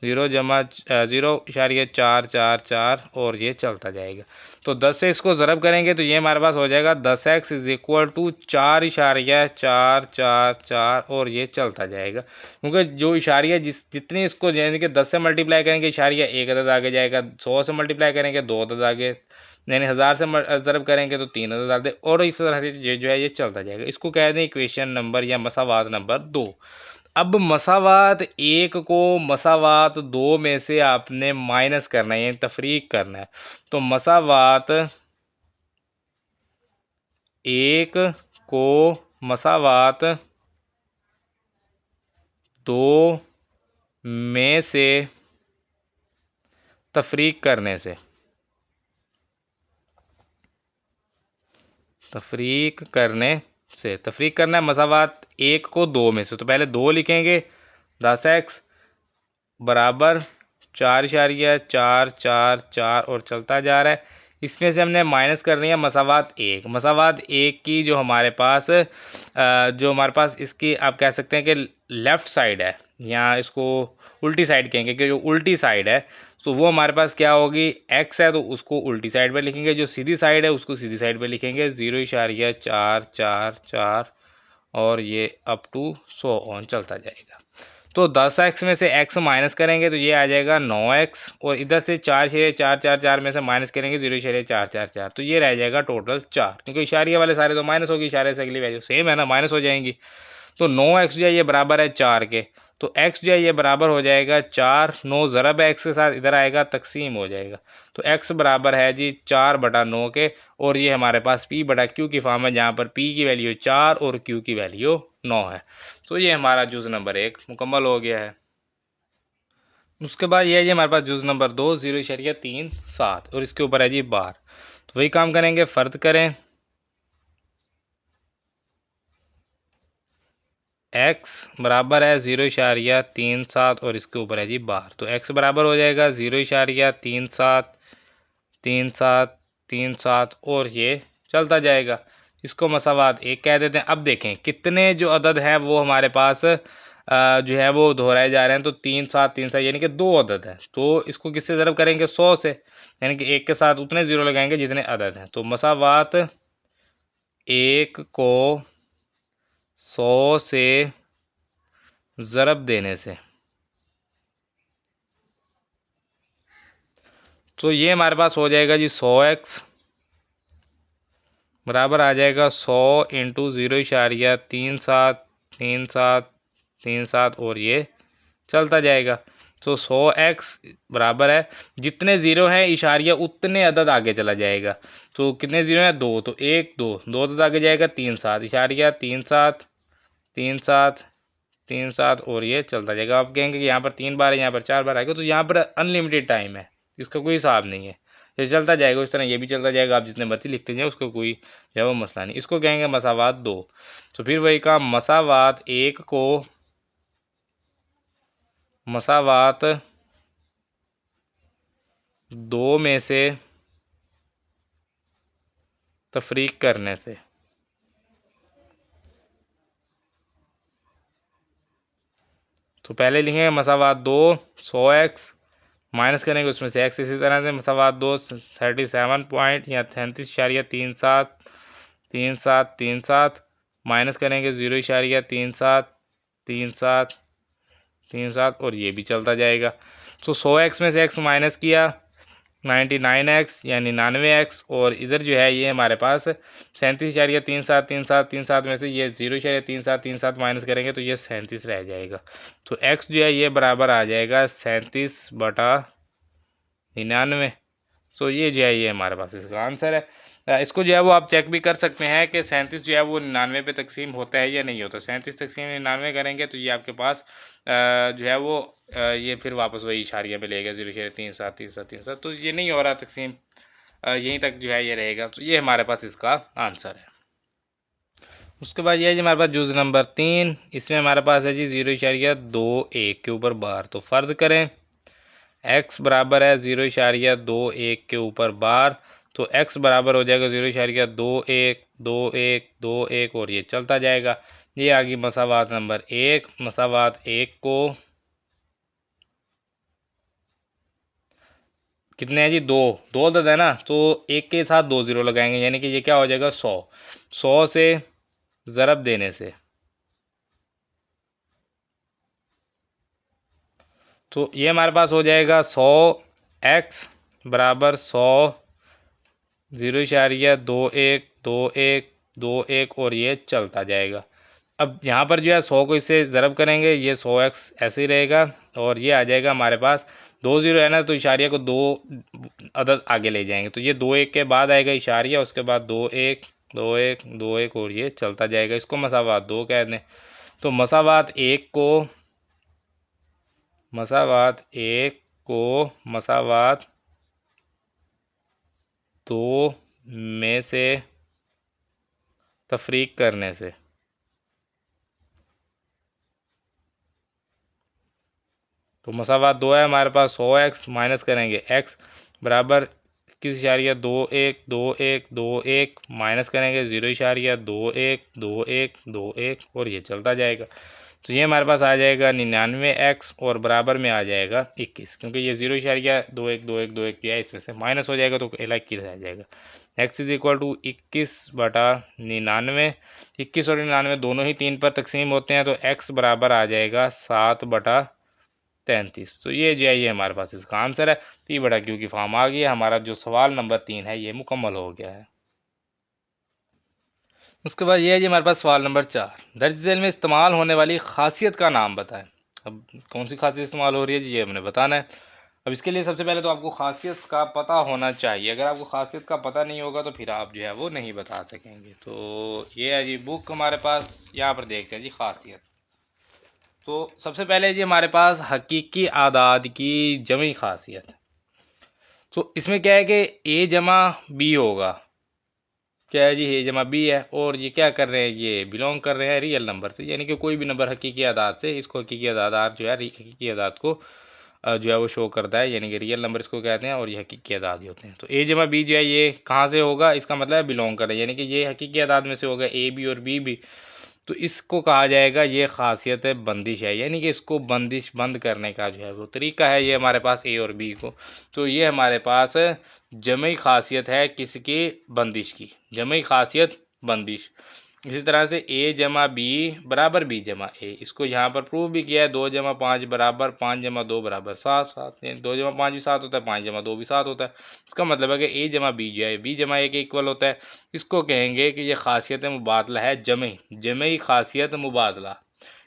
0 जमा 0.444 और ये चलता जाएगा। तो 10 से इसको ज़रब करेंगे तो ये हमारे पास हो जाएगा 10x = 4.444 और ये चलता जाएगा। क्योंकि जो इशारिया जितनी इसको यानी कि 10 से मल्टीप्लाई करेंगे इशारिया एक अदद आगे जाएगा, 100 से मल्टीप्लाई करेंगे 2 अदद आगे, यानी 1000 से ज़रब करेंगे तो 3 अदद डाल दे और इस तरह से ये जो है ये चलता जाएगा। इसको कह दें इक्वेशन नंबर या मसावात नंबर 2। अब मसावात एक को मसावात दो में से आपने माइनस करना है, यानी तफरीक करना है। तो मसावात एक को मसावात दो में से तफरीक करने से, तफरीक करना है मसावात एक को दो में से। तो पहले दो लिखेंगे, 10x बराबर 4.444 और चलता जा रहा है। इसमें से हमने माइनस करनी है मसावात एक की जो हमारे पास इसकी आप कह सकते हैं कि लेफ़्ट साइड है, या इसको उल्टी साइड कहेंगे कि जो उल्टी साइड है तो वो हमारे पास क्या होगी, x है तो उसको उल्टी साइड पे लिखेंगे, जो सीधी साइड है उसको सीधी साइड पे लिखेंगे, 0.444 और ये अप टू 100 ऑन चलता जाएगा। तो 10x में से x माइनस करेंगे तो ये आ जाएगा 9x, और इधर से 4.444 में से माइनस करेंगे 0.444, तो ये रह जाएगा टोटल 4, क्योंकि इशारिया वाले सारे तो माइनस होगी, इशारे से अगली वैल्यू सेम है ना, माइनस हो जाएंगी। तो 9x जो है ये बराबर है 4 के, तो x जो है ये बराबर हो जाएगा 4, 9 ज़रब है x के साथ, इधर आएगा तकसीम हो जाएगा। तो x बराबर है जी 4/9 के, और ये हमारे पास p बटा q की फॉर्म है, जहाँ पर p की वैल्यू 4 और q की वैल्यू 9 है। तो ये हमारा जुज़ नंबर 1 मुकम्मल हो गया है। उसके बाद ये है जी हमारे पास जुज़ नंबर 2 0.37 और इसके ऊपर है जी बार। तो वही काम करेंगे, फ़र्द करें, x बराबर है 0.37 और इसके ऊपर है जी बार। तो x बराबर हो जाएगा 0.373737 और ये चलता जाएगा। इसको मसावात एक कह देते हैं। अब देखें कितने जो अदद हैं वो हमारे पास जो है वो दोहराए जा रहे हैं। तो 3737 यानी कि दो अदद हैं, तो इसको किससे ज़रब करेंगे, 100 से, यानी कि एक के साथ उतने ज़ीरो लगाएंगे जितने अदद हैं। तो मसावात एक को 100 से ज़रब देने से, तो ये हमारे पास हो जाएगा जी 100x बराबर आ जाएगा 100 इंटू 0.373737 और ये चलता जाएगा। तो 100x बराबर है, जितने ज़ीरो हैं इशारिया उतने अदद आगे चला जाएगा। तो कितने ज़ीरो हैं, दो, तो एक दो अदद आगे जाएगा, 37 इशारिया 37 37 37 और ये चलता जाएगा। आप कहेंगे कि यहाँ पर 3 बार है, यहाँ पर 4 बार आएगा, तो यहाँ पर अनलिमिटेड टाइम है, इसका कोई हिसाब नहीं है, ये चलता जाएगा। इस तरह ये भी चलता जाएगा, आप जितने मर्जी लिखते जाए उसको कोई जो है वो मसला नहीं। इसको कहेंगे मसावात 2। तो फिर वही काम, मसावात एक को मसावात दो में से तफरीक करने से, तो पहले लिखेंगे मसावात 2 100x माइनस करेंगे उसमें से x, इसी तरह से मसावात 2 37 पॉइंट या 33.37 माइनस करेंगे 0.37 और ये भी चलता जाएगा। तो 100x में से x माइनस किया 99x यानी 99x, और इधर जो है ये हमारे पास 37.37 में से ये 0.3737 माइनस करेंगे तो ये 37 रह जाएगा। तो x जो है ये बराबर आ जाएगा 37/99। तो ये जो है ये हमारे पास इसका आंसर है। इसको जो है वो आप चेक भी कर सकते हैं कि 37 जो है वो 99 पे तकसीम होता है या नहीं होता। 37 तकसीम 99 करेंगे तो ये आपके पास जो है वो ये फिर वापस वही इशारिया में लेगा 0.3737, तो ये नहीं हो रहा तकसीम, यहीं तक जो है ये रहेगा। तो ये हमारे पास इसका आंसर है। उसके बाद ये है जी हमारे पास जुज़ नंबर 3, इसमें हमारे पास है जी 0.21 के ऊपर बार। तो फ़र्द करें, x बराबर है 0.21 के ऊपर बार। तो x बराबर हो जाएगा 0.21 और ये चलता जाएगा। ये आ गई मसावात नंबर 1। मसावात 1 को कितने हैं जी, दो अदद है ना, तो एक के साथ दो ज़ीरो लगाएंगे, यानी कि ये क्या हो जाएगा 100 से ज़रब देने से। तो ये हमारे पास हो जाएगा 100x बराबर 100 0.21 और ये चलता जाएगा। अब यहाँ पर जो है 100 को इससे ज़रब करेंगे, ये 100x ऐसे ही रहेगा और ये आ जाएगा हमारे पास 2 ज़ीरो है ना, तो इशारिया को 2 अदद आगे ले जाएंगे, तो ये 2 1 के बाद आएगा इशारिया, उसके बाद 2 1 2 1 2 1 और ये चलता जाएगा। इसको मसावात 2 कह दें। तो मसावात 1 को मसावात 2 में से तफरीक करने से, तो मसावात 2 है हमारे पास, 100x माइनस करेंगे x बराबर 21.2 1 माइनस करेंगे 0.2 1 और ये चलता जाएगा। तो ये हमारे पास आ जाएगा 99x और बराबर में आ जाएगा 21, क्योंकि ये 0.21 किया है, इसमें से माइनस हो जाएगा तो 21 आ जाएगा। x is equal to 21/99। 21 और 99 दोनों ही 3 पर तकसीम होते हैं, तो x बराबर आ जाएगा 7/33। तो ये जो है ये हमारे पास इसका आंसर है। P/Q की फॉर्म आ गई है। हमारा जो सवाल नंबर 3 है ये मुकम्मल हो गया है। उसके बाद ये है जी हमारे पास सवाल नंबर 4, दर्ज झेल में इस्तेमाल होने वाली खासियत का नाम बताएं। अब कौन सी खासियत इस्तेमाल हो रही है जी, ये हमने बताना है। अब इसके लिए सबसे पहले तो आपको खासियत का पता होना चाहिए। अगर आपको खासियत का पता नहीं होगा तो फिर आप जो है वो नहीं बता सकेंगे। तो ये है जी बुक हमारे पास, यहाँ पर देखते हैं जी खासियत। तो सबसे पहले जी हमारे पास हकीकी आदाद की जमी खासियत। तो इसमें क्या है कि ए जमा बी होगा, क्या है जी ए जमा बी है, और ये क्या कर रहे हैं, ये बिलोंग कर रहे हैं रियल नंबर से, यानी कि कोई भी नंबर हकीकी आदाद से, इसको हकीकी आदाद जो है हकीकी आदाद को जो है वो शो करता है, यानी कि रियल नंबर इसको कहते हैं और ये हकीकी आदाद ही होते हैं। तो ए जमा बी जो है ये कहाँ से होगा, इसका मतलब है बिलोंग कर रहे हैं, यानी कि ये हकीकी आदाद में से होगा ए बी और बी भी। तो इसको कहा जाएगा ये खासियत है बंदिश है, यानी कि इसको बंदिश बंद करने का जो है वो तरीका है ये हमारे पास ए और बी को। तो ये हमारे पास जमई खासियत है किसकी, बंदिश की, जमई खासियत बंदिश। इसी तरह से ए जमा बी बराबर बी जमा ए, इसको यहाँ पर प्रूव भी किया है। 2 जमा 5 बराबर 5 जमा 2 बराबर 7, 2 जमा 5 भी 7 होता है, 5 जमा 2 भी 7 होता है। इसका मतलब है कि ए जमा बी जो है बी जमा ए के इक्वल होता है। इसको कहेंगे कि ये खासियत मुबादला है, जमई खासियत मुबादला।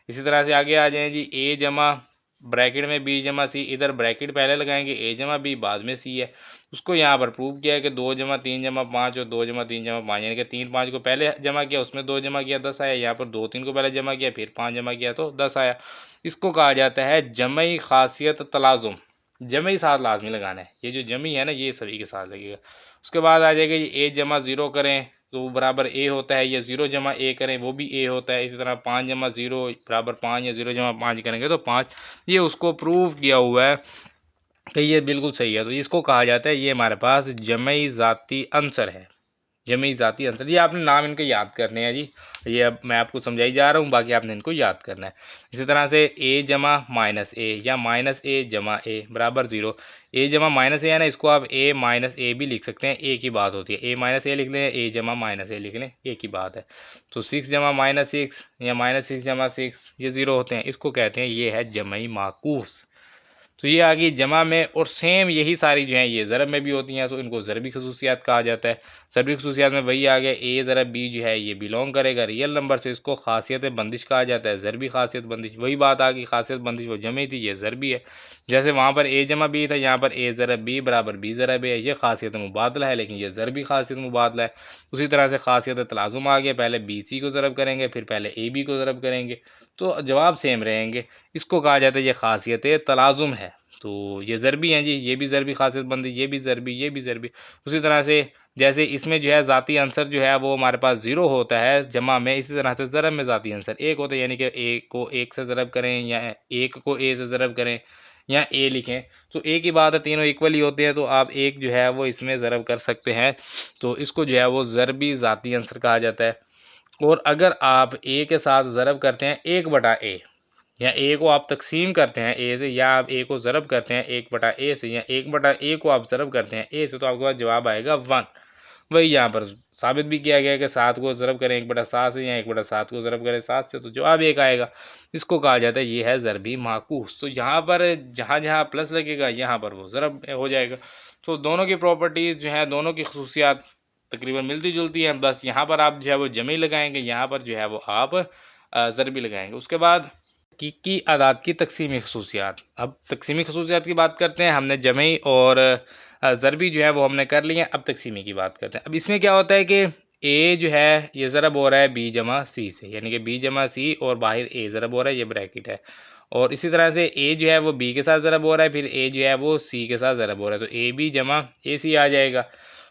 इसी तरह से आगे आ जाए जी, ए जमा ब्रैकेट में बी जमा सी, इधर ब्रैकेट पहले लगाएंगे, ए जमा बी बाद में सी है। उसको यहाँ पर प्रूव किया है कि 2 जमा 3 जमा 5 और 2 जमा 3 जमा 5, यानी कि 3 5 को पहले जमा किया, उसमें 2 जमा किया 10 आया। यहाँ पर 2 3 को पहले जमा किया, फिर 5 जमा किया तो 10 आया। इसको कहा जाता है जमई खासियत तलाजुम। जमई साथ लाजमी लगाना है, ये जो जमी है ना ये सभी के साथ लगेगा। उसके बाद आ जाएगा ये ए जमा 0 करें तो वो बराबर ए होता है, या 0 जमा ए करें वो भी ए होता है। इसी तरह 5 जमा 0 बराबर 5, या 0 जमा 5 करेंगे तो 5। ये उसको प्रूव किया हुआ है कि ये बिल्कुल सही है। तो इसको कहा जाता है ये हमारे पास जमई ज़ाती अंसर है, जमी ज़ाती अंसर। ये आपने नाम इनके याद करने हैं जी, ये अब मैं आपको समझाई जा रहा हूँ, बाकी आपने इनको याद करना है। इसी तरह से ए जमा माइनस ए या माइनस ए जमा ए बराबर 0। ए जमा माइनस ए है ना, इसको आप ए माइनस ए भी लिख सकते हैं, एक ही बात होती है। ए माइनस ए लिख लें, ए जमा माइनस ए लिख लें, एक ही बात है। तो 6 जमा माइनस 6 या माइनस 6 जमा 6 ये 0 होते हैं, इसको कहते हैं ये है जमई माकूस। तो ये आ गई जमा में, और सेम यही सारी जो हैं ये ज़रब में भी होती हैं, तो इनको ज़रबी खसूसियात कहा जाता है। ज़रबी खसूसियात में वही आ गया, ए ज़रब बी जो है ये बिलोंग करेगा रियल नंबर से, इसको खासियत बंदिश कहा जाता है, ज़रबी खासियत बंदिश। वही बात आ गई, खासियत बंदिश वो जमी थी, ये ज़रबी है। जैसे वहाँ पर ए जमा बी था, यहाँ पर ए ज़रब बी बराबर बी ज़रब है, ये खासियत मुबादला है, लेकिन ये ज़रबी खासियत मुबादला है। उसी तरह से खासियत तलाज़ुम आ गया, पहले बी सी को ज़रब करेंगे, फिर पहले ए बी को ज़रब करेंगे, तो जवाब सेम रहेंगे। इसको कहा जाता है ये खासियत तलाज़ुम है। तो ये ज़रबी हैं जी, ये भी ज़रबी खासियत बंदी, ये भी ज़रबी, ये भी ज़रबी। उसी तरह से जैसे इसमें जो है ज़ाती आंसर जो है वो हमारे पास 0 होता है जमा में, इसी तरह से ज़रब में ज़ाती आंसर 1 होता है, यानी कि ए को 1 से ज़रब करें या 1 को ए से ज़रब करें या ए लिखें तो एक ही बात है, तीनों इक्वल ही होते हैं, तो आप एक जो है वो इसमें ज़रब कर सकते हैं। तो इसको जो है वो ज़रबी ज़ाती आंसर कहा जाता है। और अगर आप ए के साथ ज़रब करते हैं 1/a, या ए को आप तकसीम करते हैं ए से, या आप ए को ज़रब करते हैं 1/a से, या 1/a को आप ज़रब करते हैं ए से, तो आपके पास जवाब आएगा 1। वही यहाँ पर साबित भी किया गया कि 7 को ज़रब करें 1/7 से, या 1/7 को ज़रब करें 7 से, तो जवाब 1 आएगा। इसको कहा जाता है ये है ज़रबी माकूस। तो यहाँ पर जहाँ जहाँ प्लस लगेगा यहाँ पर वो ज़रब हो जाएगा। तो दोनों की प्रॉपर्टीज़ जो है, दोनों की खसूसियात तकरीबन मिलती जुलती हैं, बस यहाँ पर आप जो है वो जमी लगाएंगे, यहाँ पर जो है वो आप ज़रबी लगाएंगे। उसके बाद हकीकी अदाद की तकसीमी खसूसियात। अब तकसीमी खसूसियात की बात करते हैं। हमने जमई और ज़रबी जो है वो हमने कर लिए हैं। अब तकसीमी की बात करते हैं। अब इसमें क्या होता है कि ए जो है ये ज़रब हो रहा है बी जमा सी से, यानी कि बी जमा सी और बाहर ए ज़रब हो रहा है, ये ब्रैकेट है। और इसी तरह से ए जो है वो बी के साथ ज़रब हो रहा है, फिर ए जो है वो सी के साथ ज़रब हो रहा है, तो ए बी जमा ए सी आ जाएगा।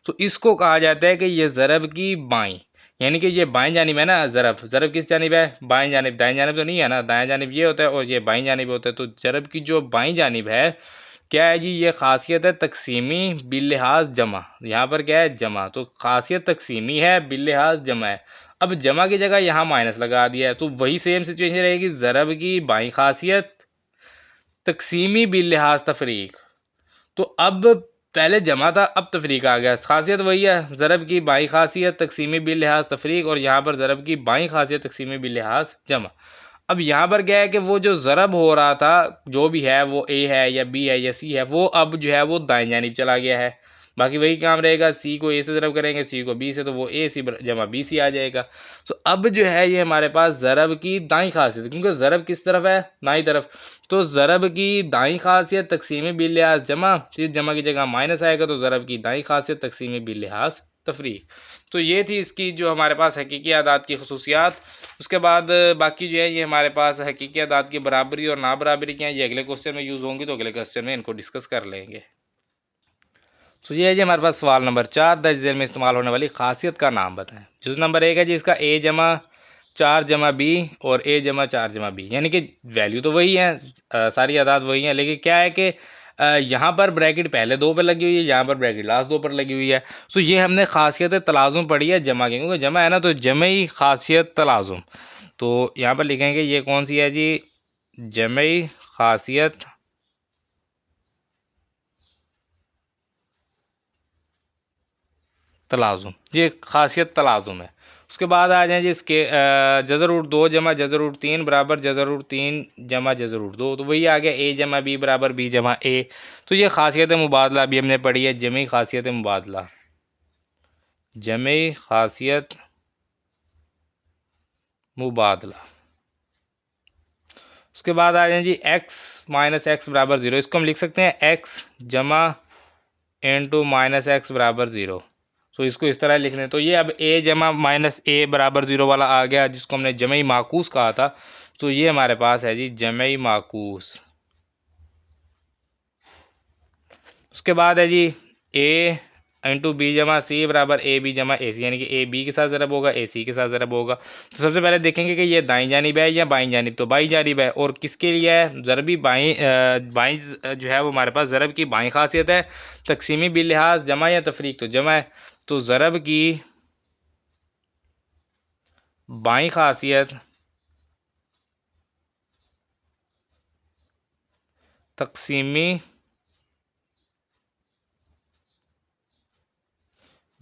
तो इसको कहा जाता है कि ये ज़रब की बाई, यानी कि ये बाएं जानिब है ना, ज़रब किस जानिब है, बाएं जानिब। दाएं जानिब तो नहीं है ना, दाएं जानिब ये होता है और ये बाएं जानिब होता है। तो ज़रब की जो बाएं जानिब है क्या है जी, ये खासियत है तकसीमी बिल्लिहाज जमा। यहाँ पर क्या है, जमा, तो खासियत तकसीमी है, बिल्लिहाज जमा है। अब जमा की जगह यहाँ माइनस लगा दिया है, तो वही सेम सिचुएशन रहेगी। ज़रब की बाई खासियत तकसीमी बिल्लिहाज तफरीक। तो अब पहले जमा था, अब तफरीक आ गया। खासियत वही है, ज़रब की बाई खासियत तकसीमी बिल्लिहाज तफरीक, और यहाँ पर ज़रब की बाई खासियत तकसीमी बिल्लिहाज जमा। अब यहाँ पर क्या है कि वो जो ज़रब हो रहा था, जो भी है, वो ए है या बी है या सी है, वो अब जो है वो दाएं जानिब चला गया है। बाकी वही काम रहेगा, सी को ए से ज़रब करेंगे, सी को बी से, तो वो ए सी जमा बी सी आ जाएगा। तो अब जो है ये हमारे पास ज़रब की दाई खासियत, क्योंकि ज़रब किस तरफ है, दाई तरफ, तो ज़रब की दाई खासियत तकसीमी बिल्लिहाज जमा, इस जमा की जगह माइनस आएगा, तो ज़रब की दाई खासियत तकसीमी बिल्लिहाज तफरीक। तो ये थी इसकी जो हमारे पास हकीकी अदाद की खसूसियात। उसके बाद बाकी जो है ये हमारे पास हकीकी अदाद की बराबरी और ना बराबरी क्या है, ये अगले क्वेश्चन में यूज़ होंगी, तो अगले क्वेश्चन में इनको डिस्कस कर लेंगे। तो ये है जी हमारे पास सवाल नंबर 4, दर्ज झेल में इस्तेमाल होने वाली खासियत का नाम बताएं। जुज़ नंबर 1 है जी इसका ए जमा 4 जमा बी और ए जमा 4 जमा बी, यानी कि वैल्यू तो वही है, सारी आदात वही हैं, लेकिन क्या है कि यहाँ पर ब्रैकेट पहले दो पर लगी हुई है, यहाँ पर ब्रैकेट लास्ट दो पर लगी हुई है। तो ये हमने खासियत तलाज़ुम पढ़ी है जमा की, क्योंकि जमा है ना, तो जमई खासियत तलाज़ुम। तो यहाँ पर लिखेंगे ये कौन सी है जी, जमई खासियत तलाज़ुम, ये खासियत तलाज़ुम है। उसके बाद आ जाए जी इसके जज़र रूट 2 जमा जज़र रूट 3 बराबर जज़र रूट 3 जमा जज़र रूट 2, तो वही आ गया ए जमा बी बराबर बी जमा ए। तो ये खासियत मुबादला भी हमने पढ़ी है, जमी खासियत मुबादला, जमी खासियत मुबादला। उसके बाद आ जाए जी एक्स माइनस एक्स बराबर ज़ीरो, इसको हम लिख सकते हैं एक्स जमा इंटू माइनस एक्स बराबर ज़ीरो। तो इसको इस तरह लिख लें। तो ये अब ए जमा माइनस ए बराबर ज़ीरो वाला आ गया, जिसको हमने जमई माकूस कहा था। तो ये हमारे पास है जी जमई माकूस। उसके बाद है जी ए इंटू बी जमा सी बराबर ए बी जमा ए सी, यानी कि ए बी के साथ ज़रब होगा, ए सी के साथ ज़रब होगा। तो सबसे पहले देखेंगे कि ये दाईं जानिब है या बाईं जानिब, तो बाईं जानिब है। और किसके लिए है, ज़रबी बाईं बाईं जो है वो हमारे पास ज़रब की बाईं खासियत है, तकसीमी बिल्लिहाज जमा या तफरीक, तो जमा है। तो ज़रब की बाईं खासियत तकसीमी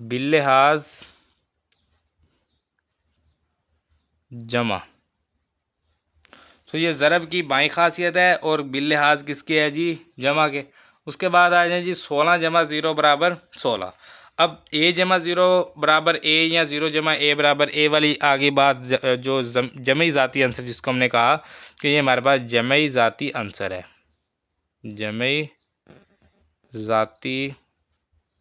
बिल्लिहाज जमा। तो ये ज़रब की बाईं खासियत है और बिल्लिहाज किसके है जी, जमा के। उसके बाद आ जाए जी 16 जमा 0 बराबर 16। अब ए जमा 0 बराबर ए या 0 जमा ए बराबर ए वाली आगे बात जो जमई ज़ाती आंसर जिसको हमने कहा कि ये हमारे पास जमई ज़ाती आंसर है, जमई ज़ाती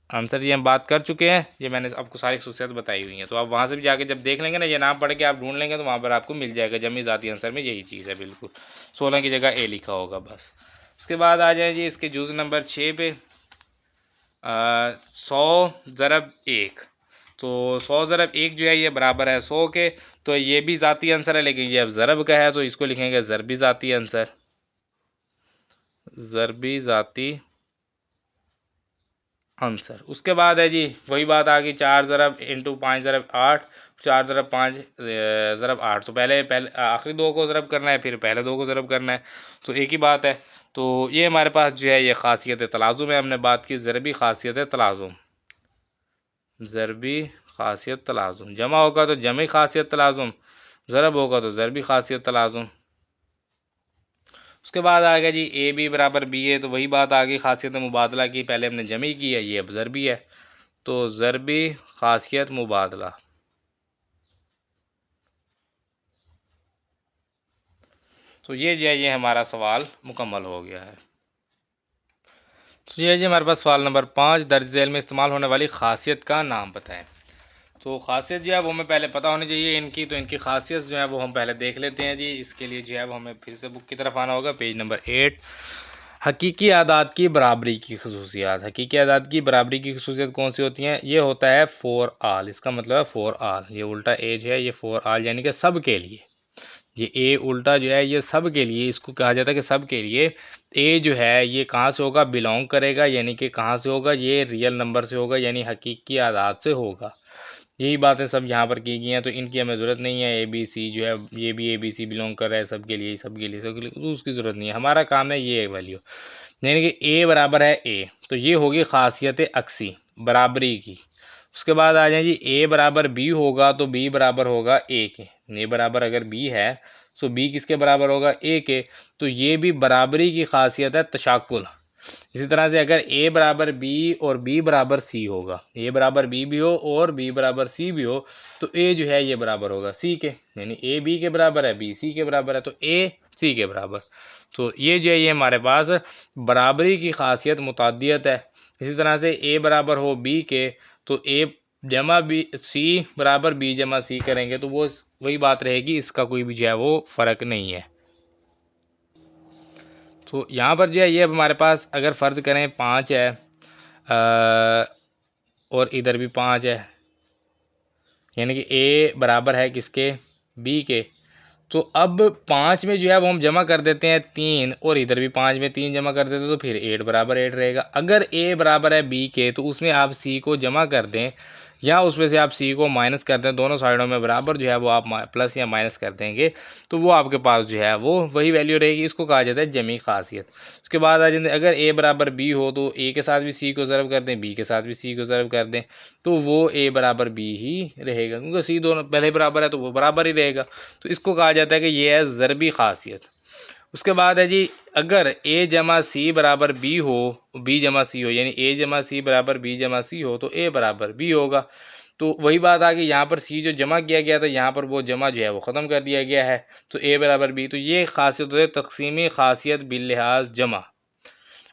आंसर, ये हम बात कर चुके हैं, ये मैंने आपको सारी खसूसियात बताई हुई हैं। तो आप वहाँ से भी जाके जब देख लेंगे ना, ये नाम पढ़ के आप ढूंढ लेंगे, तो वहाँ पर आपको मिल जाएगा जमी ज़ाती आंसर में यही चीज़ है, बिल्कुल 16 की जगह ए लिखा होगा बस। उसके बाद आ जाए जी इसके जुज़ नंबर 6 पे 100 ज़रब 1। तो 100 ज़रब 1 जो है ये बराबर है 100 के। तो ये भी ज़ाती आंसर है, लेकिन ये अब ज़रब का है, तो इसको लिखेंगे ज़रबी ज़ाती आंसर, ज़रबी ज़ाती आंसर। उसके बाद है जी वही बात आ गई, 4 ज़रब इंटू 5 ज़रब 8, 4 ज़रब 5 ज़रब 8। तो पहले आखिरी दो को ज़रब करना है, फिर पहले दो को ज़रब करना है, तो एक ही बात है। तो ये हमारे पास जो है ये खासियत तलाज़ुम है, हमने बात की ज़रबी खासियत तलाज़ुम, ज़रबी खासियत तलाज़ुम। जमा होगा तो जमी खासियत तलाज़ुम, ज़रब होगा तो ज़रबी खासियत तलाज़ुम। उसके बाद आ गया जी ए बी बराबर बी है, तो वही बात आ गई खासियत मुबादला की, पहले हमने जमी की है, ये अब ज़रबी है, तो ज़रबी खासियत मुबादला। तो ये जो है ये हमारा सवाल मुकम्मल हो गया है। तो ये जी हमारे पास सवाल नंबर 5, दर्ज झेल में इस्तेमाल होने वाली खासियत का नाम बताएं। तो खासियत जो है वो हमें पहले पता होनी चाहिए इनकी, तो इनकी खासियत जो है वो हम पहले देख लेते हैं जी। इसके लिए जो है वो हमें फिर से बुक की तरफ आना होगा, पेज नंबर 8। हकीकी आदाद की बराबरी की खसूसियात। हकीकी आदाद की बराबरी की खसूसियत कौन सी होती हैं? ये होता है फॉर ऑल। इसका मतलब है फॉर ऑल, ये उल्टा ए जो है ये फॉर ऑल यानी कि सब के लिए। ये ए उल्टा जो है ये सब के लिए, इसको कहा जाता है कि सब के लिए। ए जो है ये कहाँ से होगा? बिलोंग करेगा, यानी कि कहाँ से होगा? ये रियल नंबर से होगा, यानी हकीकी आदाद से होगा। यही बातें सब यहाँ पर की गई हैं, तो इनकी हमें ज़रूरत नहीं है। ए बी सी जो है ये भी ए बी सी बिलोंग कर रहा है सब के लिए, सब के लिए, सब के लिए, तो उसकी ज़रूरत नहीं है। हमारा काम है ये वैल्यू, यानी कि ए बराबर है ए, तो ये होगी खासियत अक्सी बराबरी की। उसके बाद आ जाए जी ए बराबर बी होगा तो बी बराबर होगा ए के। ए बराबर अगर बी है तो बी किसके बराबर होगा? ए के। तो ये भी बराबरी की खासियत है तशाकुल। इसी तरह से अगर ए बराबर बी और बी बराबर सी होगा, ए बराबर बी भी हो और बी बराबर सी भी हो, तो ए जो है ये बराबर होगा सी के, यानी ए बी के बराबर है, बी सी के बराबर है, तो ए सी के बराबर। तो ये जो है ये हमारे पास बराबरी की खासियत मुतादियत है। इसी तरह से ए बराबर हो बी के तो ए जमा बी सी बराबर बी जमा सी करेंगे तो वो वही बात रहेगी, इसका कोई भी जो है वो फ़र्क नहीं है। तो यहाँ पर जो है ये अब हमारे पास अगर फ़र्ज़ करें 5 है और इधर भी 5 है, यानी कि ए बराबर है किसके? बी के। तो अब 5 में जो है वो हम जमा कर देते हैं 3 और इधर भी 5 में 3 जमा कर देते हैं, तो फिर 8 बराबर 8 रहेगा। अगर ए बराबर है बी के तो उसमें आप सी को जमा कर दें या उसमें से आप सी को माइनस कर दें, दोनों साइडों में बराबर जो है वो आप प्लस या माइनस कर देंगे तो वो आपके पास जो है वो वही वैल्यू रहेगी। इसको कहा जाता है जमी खासियत। उसके बाद आ जाते अगर ए बराबर बी हो तो ए के साथ भी सी को ज़र्ब कर दें, बी के साथ भी सी को ज़र्ब कर दें, तो वो ए बराबर बी ही रहेगा, क्योंकि सी दोनों पहले बराबर है तो वो बराबर ही रहेगा। तो इसको कहा जाता है कि ये है ज़रबी खासियत। उसके बाद है जी अगर ए जमा सी बराबर बी हो, बी जमा सी हो, यानी ए जमा सी बराबर बी जमा सी हो तो ए बराबर बी होगा। तो वही बात आ गई, यहाँ पर सी जो जमा किया गया था यहाँ पर वो जमा जो है वो ख़त्म कर दिया गया है, तो ए बराबर बी। तो ये खासियत है तकसीमी खासियत बिल्लिहाज जमा।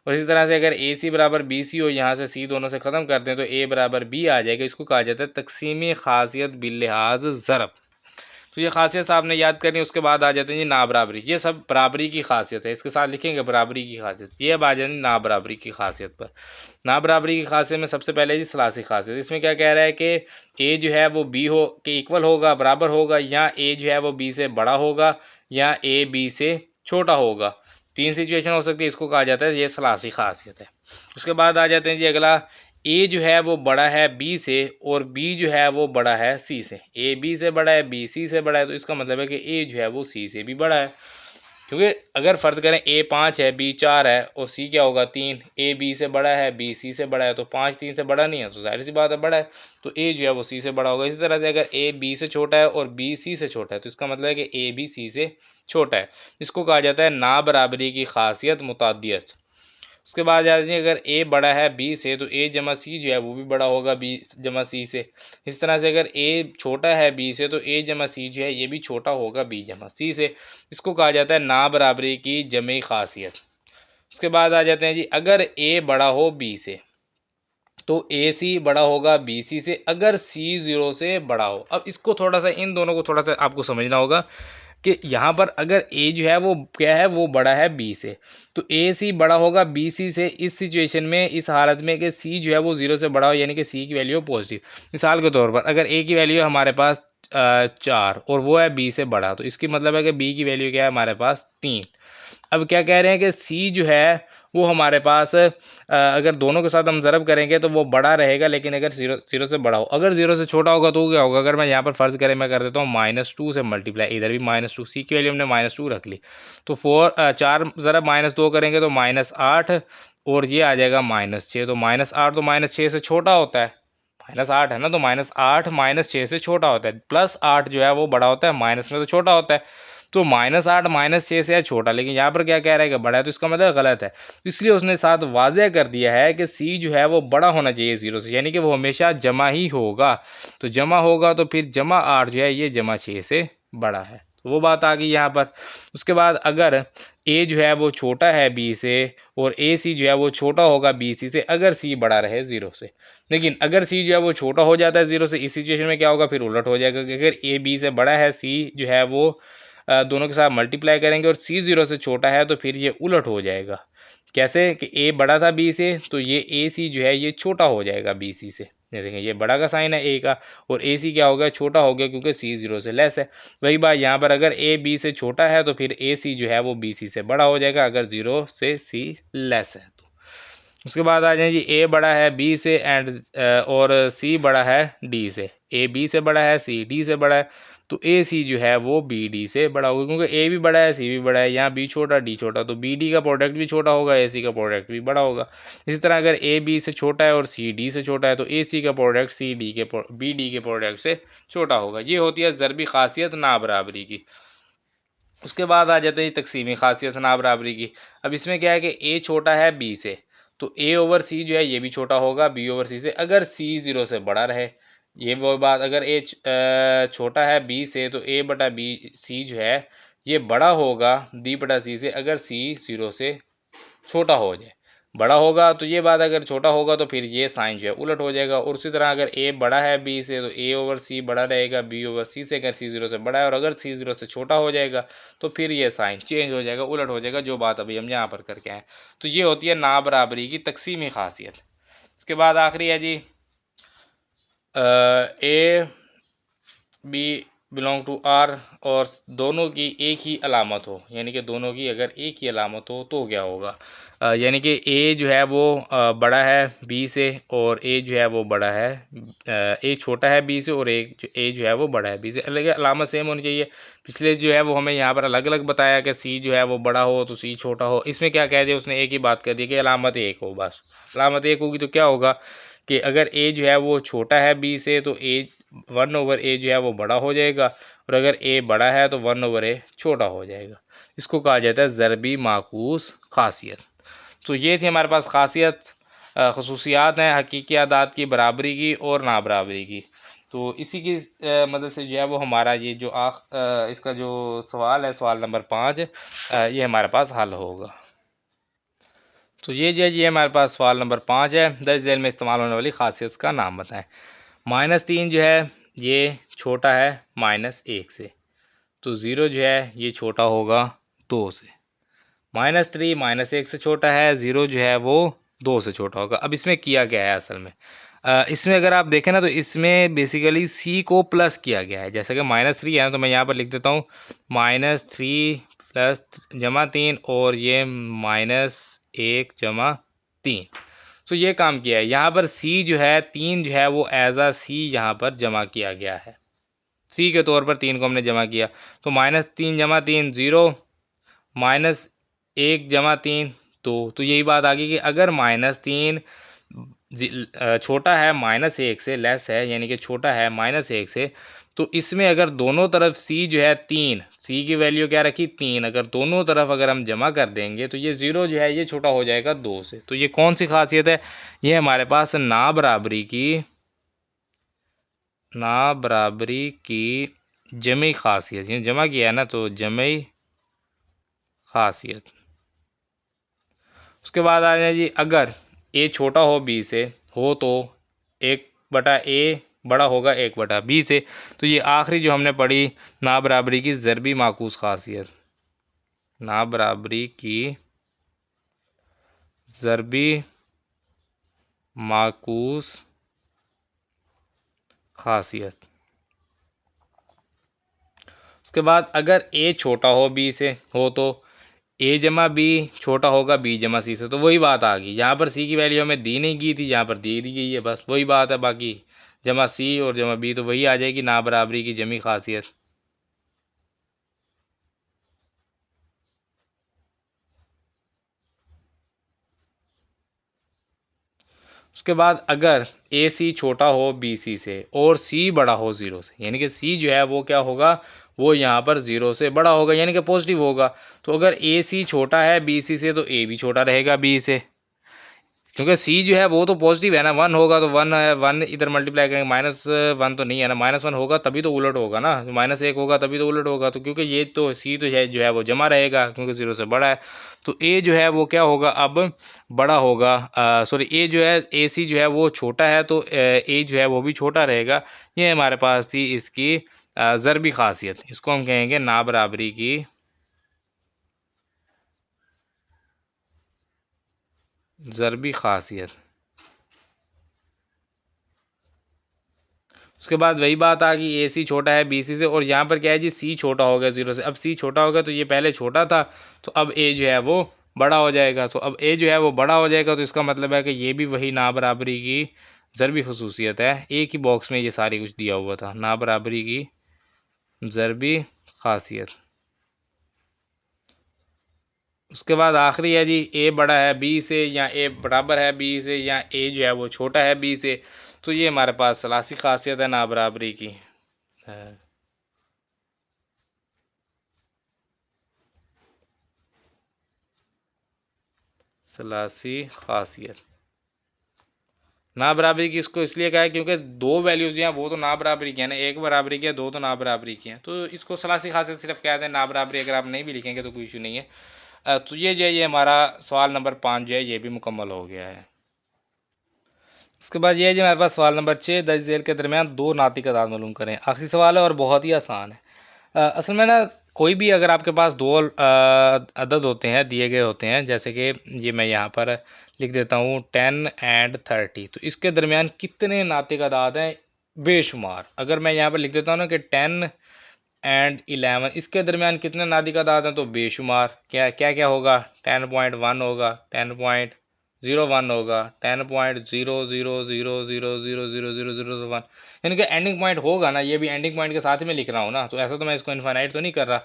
और इसी तरह से अगर ए सी बराबर बी सी हो, यहाँ से सी दोनों से ख़त्म कर दें तो ए बराबर बी आ जाएगा। इसको कहा जाता है तकसीमी खासियत बिल्लिहाज ज़रब। तो ये खासियत आपने याद करनी है। उसके बाद आ जाते हैं जी ना बराबरी। ये सब बराबरी की खासियत है, इसके साथ लिखेंगे बराबरी की खासियत। ये अब आ जाएंगे ना बराबरी की खासियत पर। ना बराबरी की खासियत में सबसे पहले जी सलासी खासियत। इसमें क्या कह रहा है कि ए जो है वो बी हो के इक्वल होगा, बराबर होगा, या ए जो है वो बी से बड़ा होगा, या ए बी से छोटा होगा। 3 सिचुएशन हो सकती है, इसको कहा जाता है ये सलासी खासियत है। उसके बाद आ जाते हैं जी अगला, ए जो है वो बड़ा है बी से और बी जो है वो बड़ा है सी से। ए बी से बड़ा है, बी सी से बड़ा है, तो इसका मतलब है कि ए जो है वो सी से भी बड़ा है। क्योंकि अगर फ़र्ज़ करें ए 5 है बी 4 है और सी क्या होगा 3, ए बी से बड़ा है बी सी से बड़ा है, तो 5 3 से बड़ा नहीं है, तो जाहिर सी बात है बड़ा है, तो ए जो है वो सी से बड़ा होगा। इसी तरह से अगर ए बी से छोटा है और बी सी से छोटा है तो इसका मतलब है कि ए बी सी से छोटा है। इसको कहा जाता है ना बराबरी की खासियत मुतादियत। उसके बाद जाते हैं अगर ए बड़ा है बी से तो ए जमा सी जो है वो भी बड़ा होगा बी जमा सी से। इस तरह से अगर ए छोटा है बी से तो ए जमा सी जो है ये भी छोटा होगा बी जमा सी से। इसको कहा जाता है ना बराबरी की जमी खासियत। उसके बाद आ जाते हैं जी अगर ए बड़ा हो बी से तो ए सी बड़ा होगा बी सी से, अगर सी 0 से बड़ा हो। अब इसको थोड़ा सा इन दोनों को थोड़ा सा आपको समझना होगा कि यहाँ पर अगर ए जो है वो क्या है वो बड़ा है बी से, तो ए सी बड़ा होगा बी सी से इस सिचुएशन में, इस हालत में कि सी जो है वो 0 से बड़ा हो, यानी कि सी की वैल्यू पॉजिटिव। मिसाल के तौर पर अगर ए की वैल्यू हमारे पास 4 और वो है बी से बड़ा, तो इसकी मतलब है कि बी की वैल्यू क्या है हमारे पास 3। अब क्या कह रहे हैं कि सी जो है वो हमारे पास अगर दोनों के साथ हम ज़रब करेंगे तो वो बड़ा रहेगा, लेकिन अगर 0 से बड़ा हो, अगर 0 से छोटा होगा तो क्या होगा? अगर मैं यहाँ पर फ़र्ज़ करें मैं कर देता हूँ -2 से मल्टीप्लाई, इधर भी -2, सी की वैल्यू हमने -2 रख ली, तो 4 ज़रा -2 करेंगे तो -8 और ये आ जाएगा -6। तो -8 तो -6 से छोटा होता है, -8 है ना, तो -8 -6 से छोटा होता है, +8 जो है वो बड़ा होता है, माइनस में तो छोटा होता है। तो -8 -6 से है छोटा, लेकिन यहाँ पर क्या कह रहा है कि बड़ा है, तो इसका मतलब गलत है। इसलिए उसने साथ वाज़ेह कर दिया है कि सी जो है वो बड़ा होना चाहिए 0 से, यानी कि वो हमेशा जमा ही होगा। तो जमा होगा तो फिर जमा 8 जो है ये जमा 6 से बड़ा है। तो वो बात आ गई यहाँ पर। उसके बाद अगर ए जो है वो छोटा है बी से और ए सी जो है वो छोटा होगा बी सी से अगर सी बड़ा रहे 0 से। लेकिन अगर सी जो है वो छोटा हो जाता है 0 से, इस सिचुएशन में क्या होगा, फिर उलट हो जाएगा कि अगर ए बी से बड़ा है, सी जो है वो दोनों के साथ मल्टीप्लाई करेंगे और सी 0 से छोटा है, तो फिर ये उलट हो जाएगा। कैसे कि ए बड़ा था बी से, तो ये ए सी जो है ये छोटा हो जाएगा बी सी से। ये देखें, ये बड़ा का साइन है ए का, और ए सी क्या हो गया, छोटा हो गया, क्योंकि सी 0 से लेस है। वही बात यहाँ पर, अगर ए बी से छोटा है तो फिर ए सी जो है वो बी सी से बड़ा हो जाएगा, अगर 0 से सी लेस है तो। उसके बाद आ जाए जी, ए बड़ा है बी से और सी बड़ा है डी से। ए बी से बड़ा है, सी डी से बड़ा है, तो ए सी जो है वो बी डी से बड़ा होगा, क्योंकि ए भी बड़ा है सी भी बड़ा है, यहाँ बी छोटा डी छोटा, तो बी डी का प्रोडक्ट भी छोटा होगा, ए सी का प्रोडक्ट भी बड़ा होगा। इसी तरह अगर ए बी से छोटा है और सी डी से छोटा है, तो ए सी का प्रोडक्ट सी डी के बी डी के प्रोडक्ट से छोटा होगा। ये होती है ज़रबी खासियत ना बराबरी की। उसके बाद आ जाते हैं तकसीमी खासियत ना बराबरी की। अब इसमें क्या है कि ए छोटा है बी से, तो ए ओवर सी जो है ये भी छोटा होगा बी ओवर सी से, अगर सी 0 से बड़ा रहे। ये वो बात, अगर ए छोटा है बी से, तो ए बटा बी सी जो है ये बड़ा होगा बी बटा सी से, अगर सी 0 से छोटा हो जाए। बड़ा होगा तो ये बात, अगर छोटा होगा तो फिर ये साइन जो है उलट हो जाएगा। और उसी तरह अगर ए बड़ा है बी से, तो ए ओवर सी बड़ा रहेगा बी ओवर सी से, अगर सी 0 से बड़ा है, और अगर सी 0 से छोटा हो जाएगा तो फिर ये साइन चेंज हो जाएगा, उलट हो जाएगा, जो बात अभी हम यहाँ पर करके आए। तो ये होती है ना बराबरी की तकसीमी खासियत। इसके बाद आखिरी है जी, A B belong to R और दोनों की एक ही अलामत हो, यानी कि दोनों की अगर एक ही अलामत हो तो क्या होगा, यानी कि ए जो है वो बड़ा है बी से और ए जो है वो बड़ा है, ए छोटा है बी से और ए जो है वो बड़ा है बी से, अलग अलामत सेम होनी चाहिए। पिछले जो है वो हमें यहाँ पर अलग अलग बताया कि सी जो है वो बड़ा हो तो सी छोटा हो, इसमें क्या कह दिया उसने, एक ही बात कर दी कि अलामत एक हो, बस अलामत एक होगी। तो क्या होगा कि अगर ए जो है वो छोटा है बी से, तो ए 1 ओवर ए जो है वो बड़ा हो जाएगा, और अगर ए बड़ा है तो 1 ओवर ए छोटा हो जाएगा। इसको कहा जाता है ज़रबी माकूस खासियत। तो ये थी हमारे पास खासियत, खसूसियात हैं हकीकी आदाद की, बराबरी की और ना बराबरी की। तो इसी की मदद से जो है वो हमारा ये जो इसका जो सवाल है, सवाल नंबर 5, ये हमारे पास हल होगा। तो ये हमारे पास सवाल नंबर 5 है, दर्ज झेल में इस्तेमाल होने वाली खासियत का नाम बताएं। -3 जो है ये छोटा है -1 से, तो 0 जो है ये छोटा होगा 2 से। -3 -1 से छोटा है, 0 जो है वो 2 से छोटा होगा। अब इसमें किया गया है असल में, इसमें अगर आप देखें ना, तो इसमें बेसिकली सी को प्लस किया गया है। जैसे कि -3 है तो मैं यहाँ पर लिख देता हूँ -3 प्लस जमा 3 और ये -1 जमा 3। तो ये काम किया है। यहाँ पर सी जो है 3 जो है वो एज आ सी यहाँ पर जमा किया गया है, सी के तौर पर 3 को हमने जमा किया। तो -3 जमा 3 0, -1 जमा 3 2। तो यही बात आ गई कि अगर -3 छोटा है -1 से, लेस है यानी कि छोटा है -1 से, तो इसमें अगर दोनों तरफ सी जो है 3, सी की वैल्यू क्या रखी 3, अगर दोनों तरफ अगर हम जमा कर देंगे तो ये 0 जो है ये छोटा हो जाएगा 2 से। तो ये कौन सी खासियत है, ये हमारे पास ना बराबरी की जमी खासियत, ये जमा किया है ना, तो जमी खासियत। उसके बाद आ जाए जी, अगर ए छोटा हो बी से हो तो 1/a बड़ा होगा 1/b से। तो ये आखिरी जो हमने पढ़ी ना बराबरी की ज़रबी माकूस खासियत, ना बराबरी की ज़रबी माकूस खासियत। उसके बाद अगर ए छोटा हो बी से हो तो ए जमा बी छोटा होगा बी जमा सी से। तो वही बात आ गई, यहाँ पर सी की वैल्यू हमें दी नहीं गई थी, यहाँ पर दी गई है, बस वही बात है। बाकी जमा सी और जमा बी तो वही आ जाएगी ना बराबरी की जमी खासियत। उसके बाद अगर ए सी छोटा हो बी सी से और सी बड़ा हो 0 से, यानी कि सी जो है वो क्या होगा, वो यहाँ पर 0 से बड़ा होगा, यानी कि पॉजिटिव होगा। तो अगर ए सी छोटा है बी सी से, तो ए भी छोटा रहेगा बी से, क्योंकि सी जो है वो तो पॉजिटिव है ना, 1 होगा तो 1 है, 1 इधर मल्टीप्लाई करेंगे, -1 तो नहीं है ना, -1 होगा तभी तो उलट होगा ना, -1 होगा तभी तो उलट होगा। तो क्योंकि ये तो सी तो है जो है वो जमा रहेगा क्योंकि 0 से बड़ा है, तो ए जो है वो क्या होगा अब बड़ा होगा, सॉरी ए जो है ए सी जो है वो छोटा है, तो ए जो है वो भी छोटा रहेगा। ये हमारे पास थी इसकी ज़रबी खासियत, इसको हम कहेंगे ना बराबरी की ज़रबी खासियत। उसके बाद वही बात आ गई, ए सी छोटा है बी सी से, और यहाँ पर क्या है जी, सी छोटा हो गया 0 से। अब सी छोटा हो गया तो ये पहले छोटा था, तो अब ए जो है वो बड़ा हो जाएगा। तो अब ए जो है वो बड़ा हो जाएगा, तो इसका मतलब है कि ये भी वही ना बराबरी की ज़रबी खसूसियत है। एक ही बॉक्स में ये सारी कुछ दिया हुआ था, ना बराबरी की ज़रबी खासियत। उसके बाद आखिरी है जी, ए बड़ा है बी से, या ए बराबर है बी से, या ए जो है वो छोटा है बी से। तो ये हमारे पास सलासी खासियत है ना बराबरी की है। सलासी खासियत ना बराबरी की इसको इसलिए कहा है क्योंकि दो वैल्यूज जो हैं वो तो ना बराबरी की है ना, एक बराबरी की है, दो तो ना बराबरी की हैं, तो इसको सलासी खासियत सिर्फ कहते हैं। ना बराबरी अगर आप नहीं भी लिखेंगे तो कोई इशू नहीं है। तो ये जो है ये हमारा सवाल नंबर 5 जो है ये भी मुकम्मल हो गया है। उसके बाद ये है जो हमारे पास सवाल नंबर 6, दर्ज झेल के दरमियान दो नाती का तादाद मालूम करें। आखिरी सवाल है और बहुत ही आसान है। असल में ना कोई भी अगर आपके पास दो अदद होते हैं, दिए गए होते हैं, जैसे कि ये मैं यहाँ पर लिख देता हूँ 10 एंड 30, तो इसके दरमियान कितने नाते का तादाद हैं बेशुमार। अगर मैं यहाँ पर लिख देता हूँ ना कि 10 एंड 11, इसके दरमियान कितने नाती का तादाद हैं, तो बेशुमार। क्या क्या क्या होगा, 10.1 होगा, 10.01 होगा, 10.0000000001, यानी कि एंडिंग पॉइंट होगा ना, ये भी एंडिंग पॉइंट के साथ ही मैं लिख रहा हूँ ना, तो ऐसा तो मैं इसको इनफाइनाइट तो नहीं कर रहा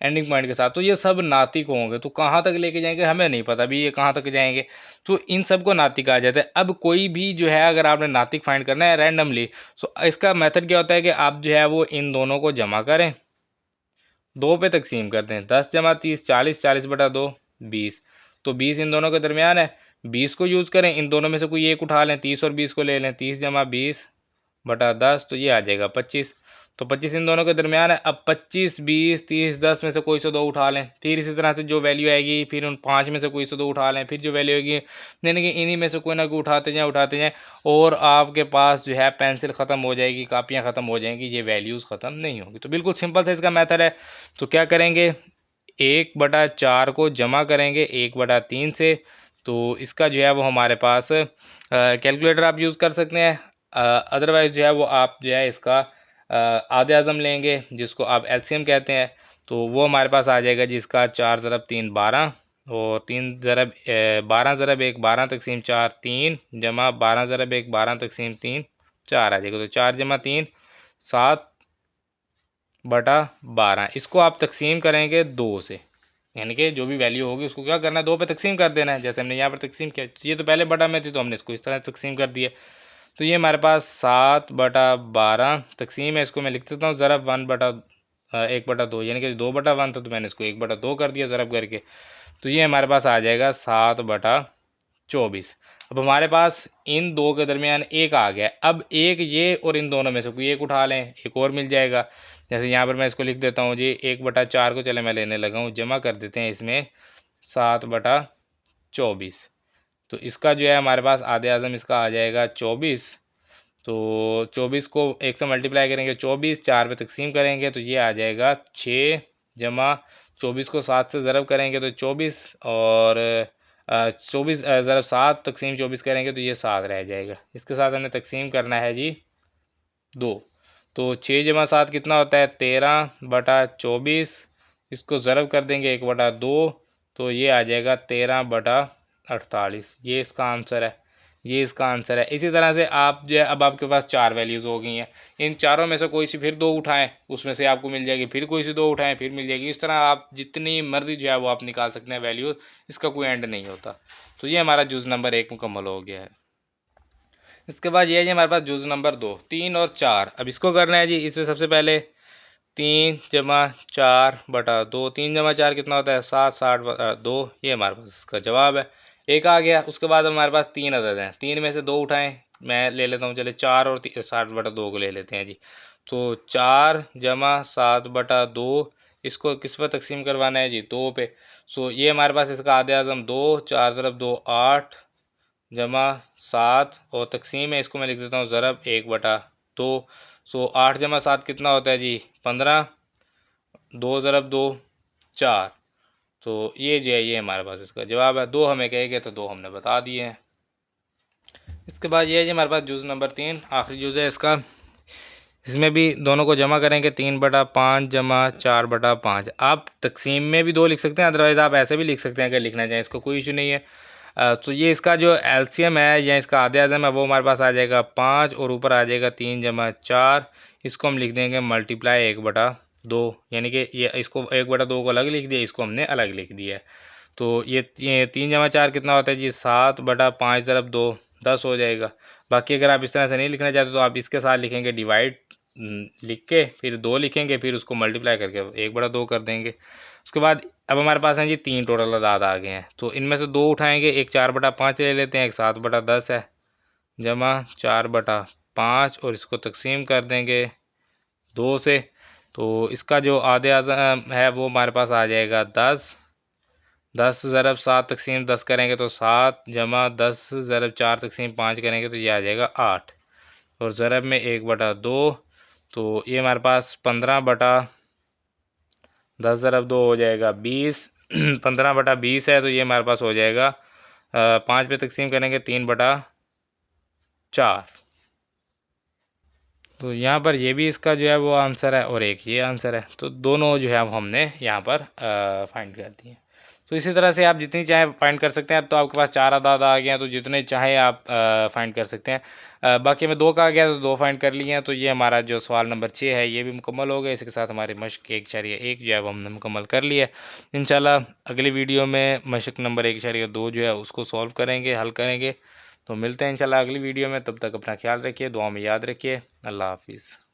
एंडिंग पॉइंट के साथ। तो ये सब नातिक होंगे, तो कहाँ तक लेके जाएंगे हमें नहीं पता भी ये कहाँ तक जाएंगे, तो इन सब को नातिक कहा जाता है। अब कोई भी जो है अगर आपने नातिक फाइंड करना है रैंडमली, तो इसका मेथड क्या होता है कि आप जो है वो इन दोनों को जमा करें, दो पे तकसीम करते हैं, 10 जमा 30 40, 40/2 20, तो 20 इन दोनों के दरमियान है, 20 को यूज़ करें, इन दोनों में से कोई एक उठा लें, 30 और 20 को ले लें, 30 जमा 20/10, तो ये आ जाएगा 25, तो 25 इन दोनों के दरमियान है। अब 25 20 30 10 में से कोई से दो उठा लें, फिर इसी तरह से जो वैल्यू आएगी फिर उन 5 में से कोई से दो उठा लें, फिर जो वैल्यू आएगी, यानी कि इन्हीं में से कोई ना कोई उठाते जाएँ, और आपके पास जो है पेंसिल ख़त्म हो जाएगी, कापियाँ ख़त्म हो जाएंगी, ये वैल्यूज़ ख़त्म नहीं होंगी। तो बिल्कुल सिंपल सा इसका मेथड है। तो क्या करेंगे, 1/4 को जमा करेंगे 1/3 से, तो इसका जो है वो हमारे पास कैलकुलेटर आप यूज़ कर सकते हैं, अदरवाइज़ जो है वो आप जो है इसका आधे आज़म लेंगे जिसको आप एलसीएम कहते हैं, तो वो हमारे पास आ जाएगा जिसका 4 ज़रब 3 12, और 3 ज़रब 12 ज़रब 1 12 तकसीम 4 3, जमा 12 ज़रब 1 12 तकसीम 3 4 आ जाएगा। तो 4 जमा 3 7/12, इसको आप तकसीम करेंगे 2 से, यानी कि जो भी वैल्यू होगी उसको क्या करना है, 2 पे तकसीम कर देना है, जैसे हमने यहाँ पर तकसीम किया। तो ये तो पहले बटा में थी तो हमने इसको इस तरह तकसीम कर दिया, तो ये हमारे पास 7/12 तकसीम है, इसको मैं लिख देता हूँ ज़रब 1/2, यानी कि 2/1 था तो मैंने इसको 1/2 कर दिया ज़रब करके, तो ये हमारे पास आ जाएगा 7/24। अब हमारे पास इन दो के दरमियान एक आ गया, अब एक ये और इन दोनों में से कोई एक उठा लें, एक और मिल जाएगा। जैसे यहाँ पर मैं इसको लिख देता हूँ जी 1/4 को चले मैं लेने लगा हूँ, जमा कर देते हैं इसमें 7/24, तो इसका जो है हमारे पास आधे आज़म इसका आ जाएगा 24, तो 24 को 1 से मल्टीप्लाई करेंगे 24, 4 पे तकसीम करेंगे तो ये आ जाएगा 6, जमा 24 को 7 से ज़रब करेंगे तो 24, और 24 ज़रब 7 तकसीम 24 करेंगे तो ये 7 रह जाएगा। इसके साथ हमें तकसीम करना है जी 2, तो 6 जमा 7 कितना होता है 13/24, इसको ज़रब कर देंगे 1/2, तो ये आ जाएगा 13/48, ये इसका आंसर है, ये इसका आंसर है। इसी तरह से आप जो है अब आपके पास 4 वैल्यूज़ हो गई हैं, इन चारों में से कोई सी फिर 2 उठाएं, उसमें से आपको मिल जाएगी, फिर कोई सी 2 उठाएं फिर मिल जाएगी, इस तरह आप जितनी मर्जी जो है वो आप निकाल सकते हैं वैल्यूज़, इसका कोई एंड नहीं होता। तो ये हमारा जुज़ नंबर 1 मुकम्मल हो गया है। इसके बाद ये है जी हमारे पास जुज़ नंबर 2, 3 और 4। अब इसको करना है जी, इसमें सबसे पहले 3 जमा 4/2, 3 जमा 4 कितना होता है 7, 60/2, ये हमारे पास इसका जवाब है। एक आ गया। उसके बाद हमारे पास 3 अदद हैं, 3 में से 2 उठाएं, मैं ले लेता हूँ, चले 4 और 7/2 को ले लेते हैं जी। तो 4 जमा 7/2, इसको किस पर तकसीम करवाना है जी, 2 पे। सो ये हमारे पास इसका आधे आज़म 2, 4 ज़रब 2 8 जमा 7 और तकसीम है, इसको मैं लिख देता हूँ ज़रब 1/2। सो 8 जमा 7 कितना होता है जी, 15, 2 ज़रब 2 4। तो ये जो है ये हमारे पास इसका जवाब है। 2 हमें कहेंगे तो 2 हमने बता दिए हैं। इसके बाद ये है जी हमारे पास जुज़ नंबर 3, आखिरी जुज़ है इसका। इसमें भी दोनों को जमा करेंगे, 3/5 जमा 4/5। आप तकसीम में भी 2 लिख सकते हैं, अदरवाइज़ आप ऐसे भी लिख सकते हैं अगर लिखना चाहें, इसको कोई इशू नहीं है। तो ये इसका जो एलसीएम है या इसका आधे आज़म है वो हमारे पास आ जाएगा 5 और ऊपर आ जाएगा 3 जमा 4। इसको हम लिख देंगे मल्टीप्लाई 1/2, यानी कि ये इसको 1/2 को अलग लिख दिया, इसको हमने अलग लिख दिया है। तो ये 3 जमा 4 कितना होता है जी, 7/5 ज़रब 2 10 हो जाएगा। बाकी अगर आप इस तरह से नहीं लिखना चाहते तो आप इसके साथ लिखेंगे डिवाइड, लिख के फिर 2 लिखेंगे, फिर उसको मल्टीप्लाई करके 1/2 कर देंगे। उसके बाद अब हमारे पास हैं जी 3 टोटल अदाद आ गए हैं, तो इनमें से 2 उठाएंगे, एक 4/5 ले लेते हैं, एक 7/10 है, जमा 4/5 और इसको तकसीम कर देंगे 2 से। तो इसका जो आधे आज़म है वो हमारे पास आ जाएगा 10। 10 ज़रब 7 तकसीम 10 करेंगे तो 7 जमा 10 ज़रब 4 तकसीम 5 करेंगे तो ये आ जाएगा 8 और ज़रब में 1/2। तो ये हमारे पास 15/10 ज़रब 2 हो जाएगा 20। 15/20 है, तो ये हमारे पास हो जाएगा 5 पे तकसीम करेंगे 3/4। तो यहाँ पर ये भी इसका जो है वो आंसर है और एक ये आंसर है, तो दोनों जो है वो हमने यहाँ पर फाइंड कर दिए। तो इसी तरह से आप जितनी चाहें फाइंड कर सकते हैं। अब तो आपके पास 4 अदाद आ गए हैं, तो जितने चाहें आप फाइंड कर सकते हैं। बाकी में 2 का आ गया तो 2 फाइंड कर लिए हैं। तो ये हमारा जो सवाल नंबर 6 है ये भी मुकम्मल हो गया। इसके साथ हमारी मशक 1/1 जो है वो हमने मुकम्मल कर लिया है। इंशाल्लाह अगली वीडियो में मशक नंबर 1/2 जो है उसको सॉल्व करेंगे, हल करेंगे। तो मिलते हैं इंशाल्लाह अगली वीडियो में, तब तक अपना ख्याल रखिए, दुआ में याद रखिए। अल्लाह हाफिज़।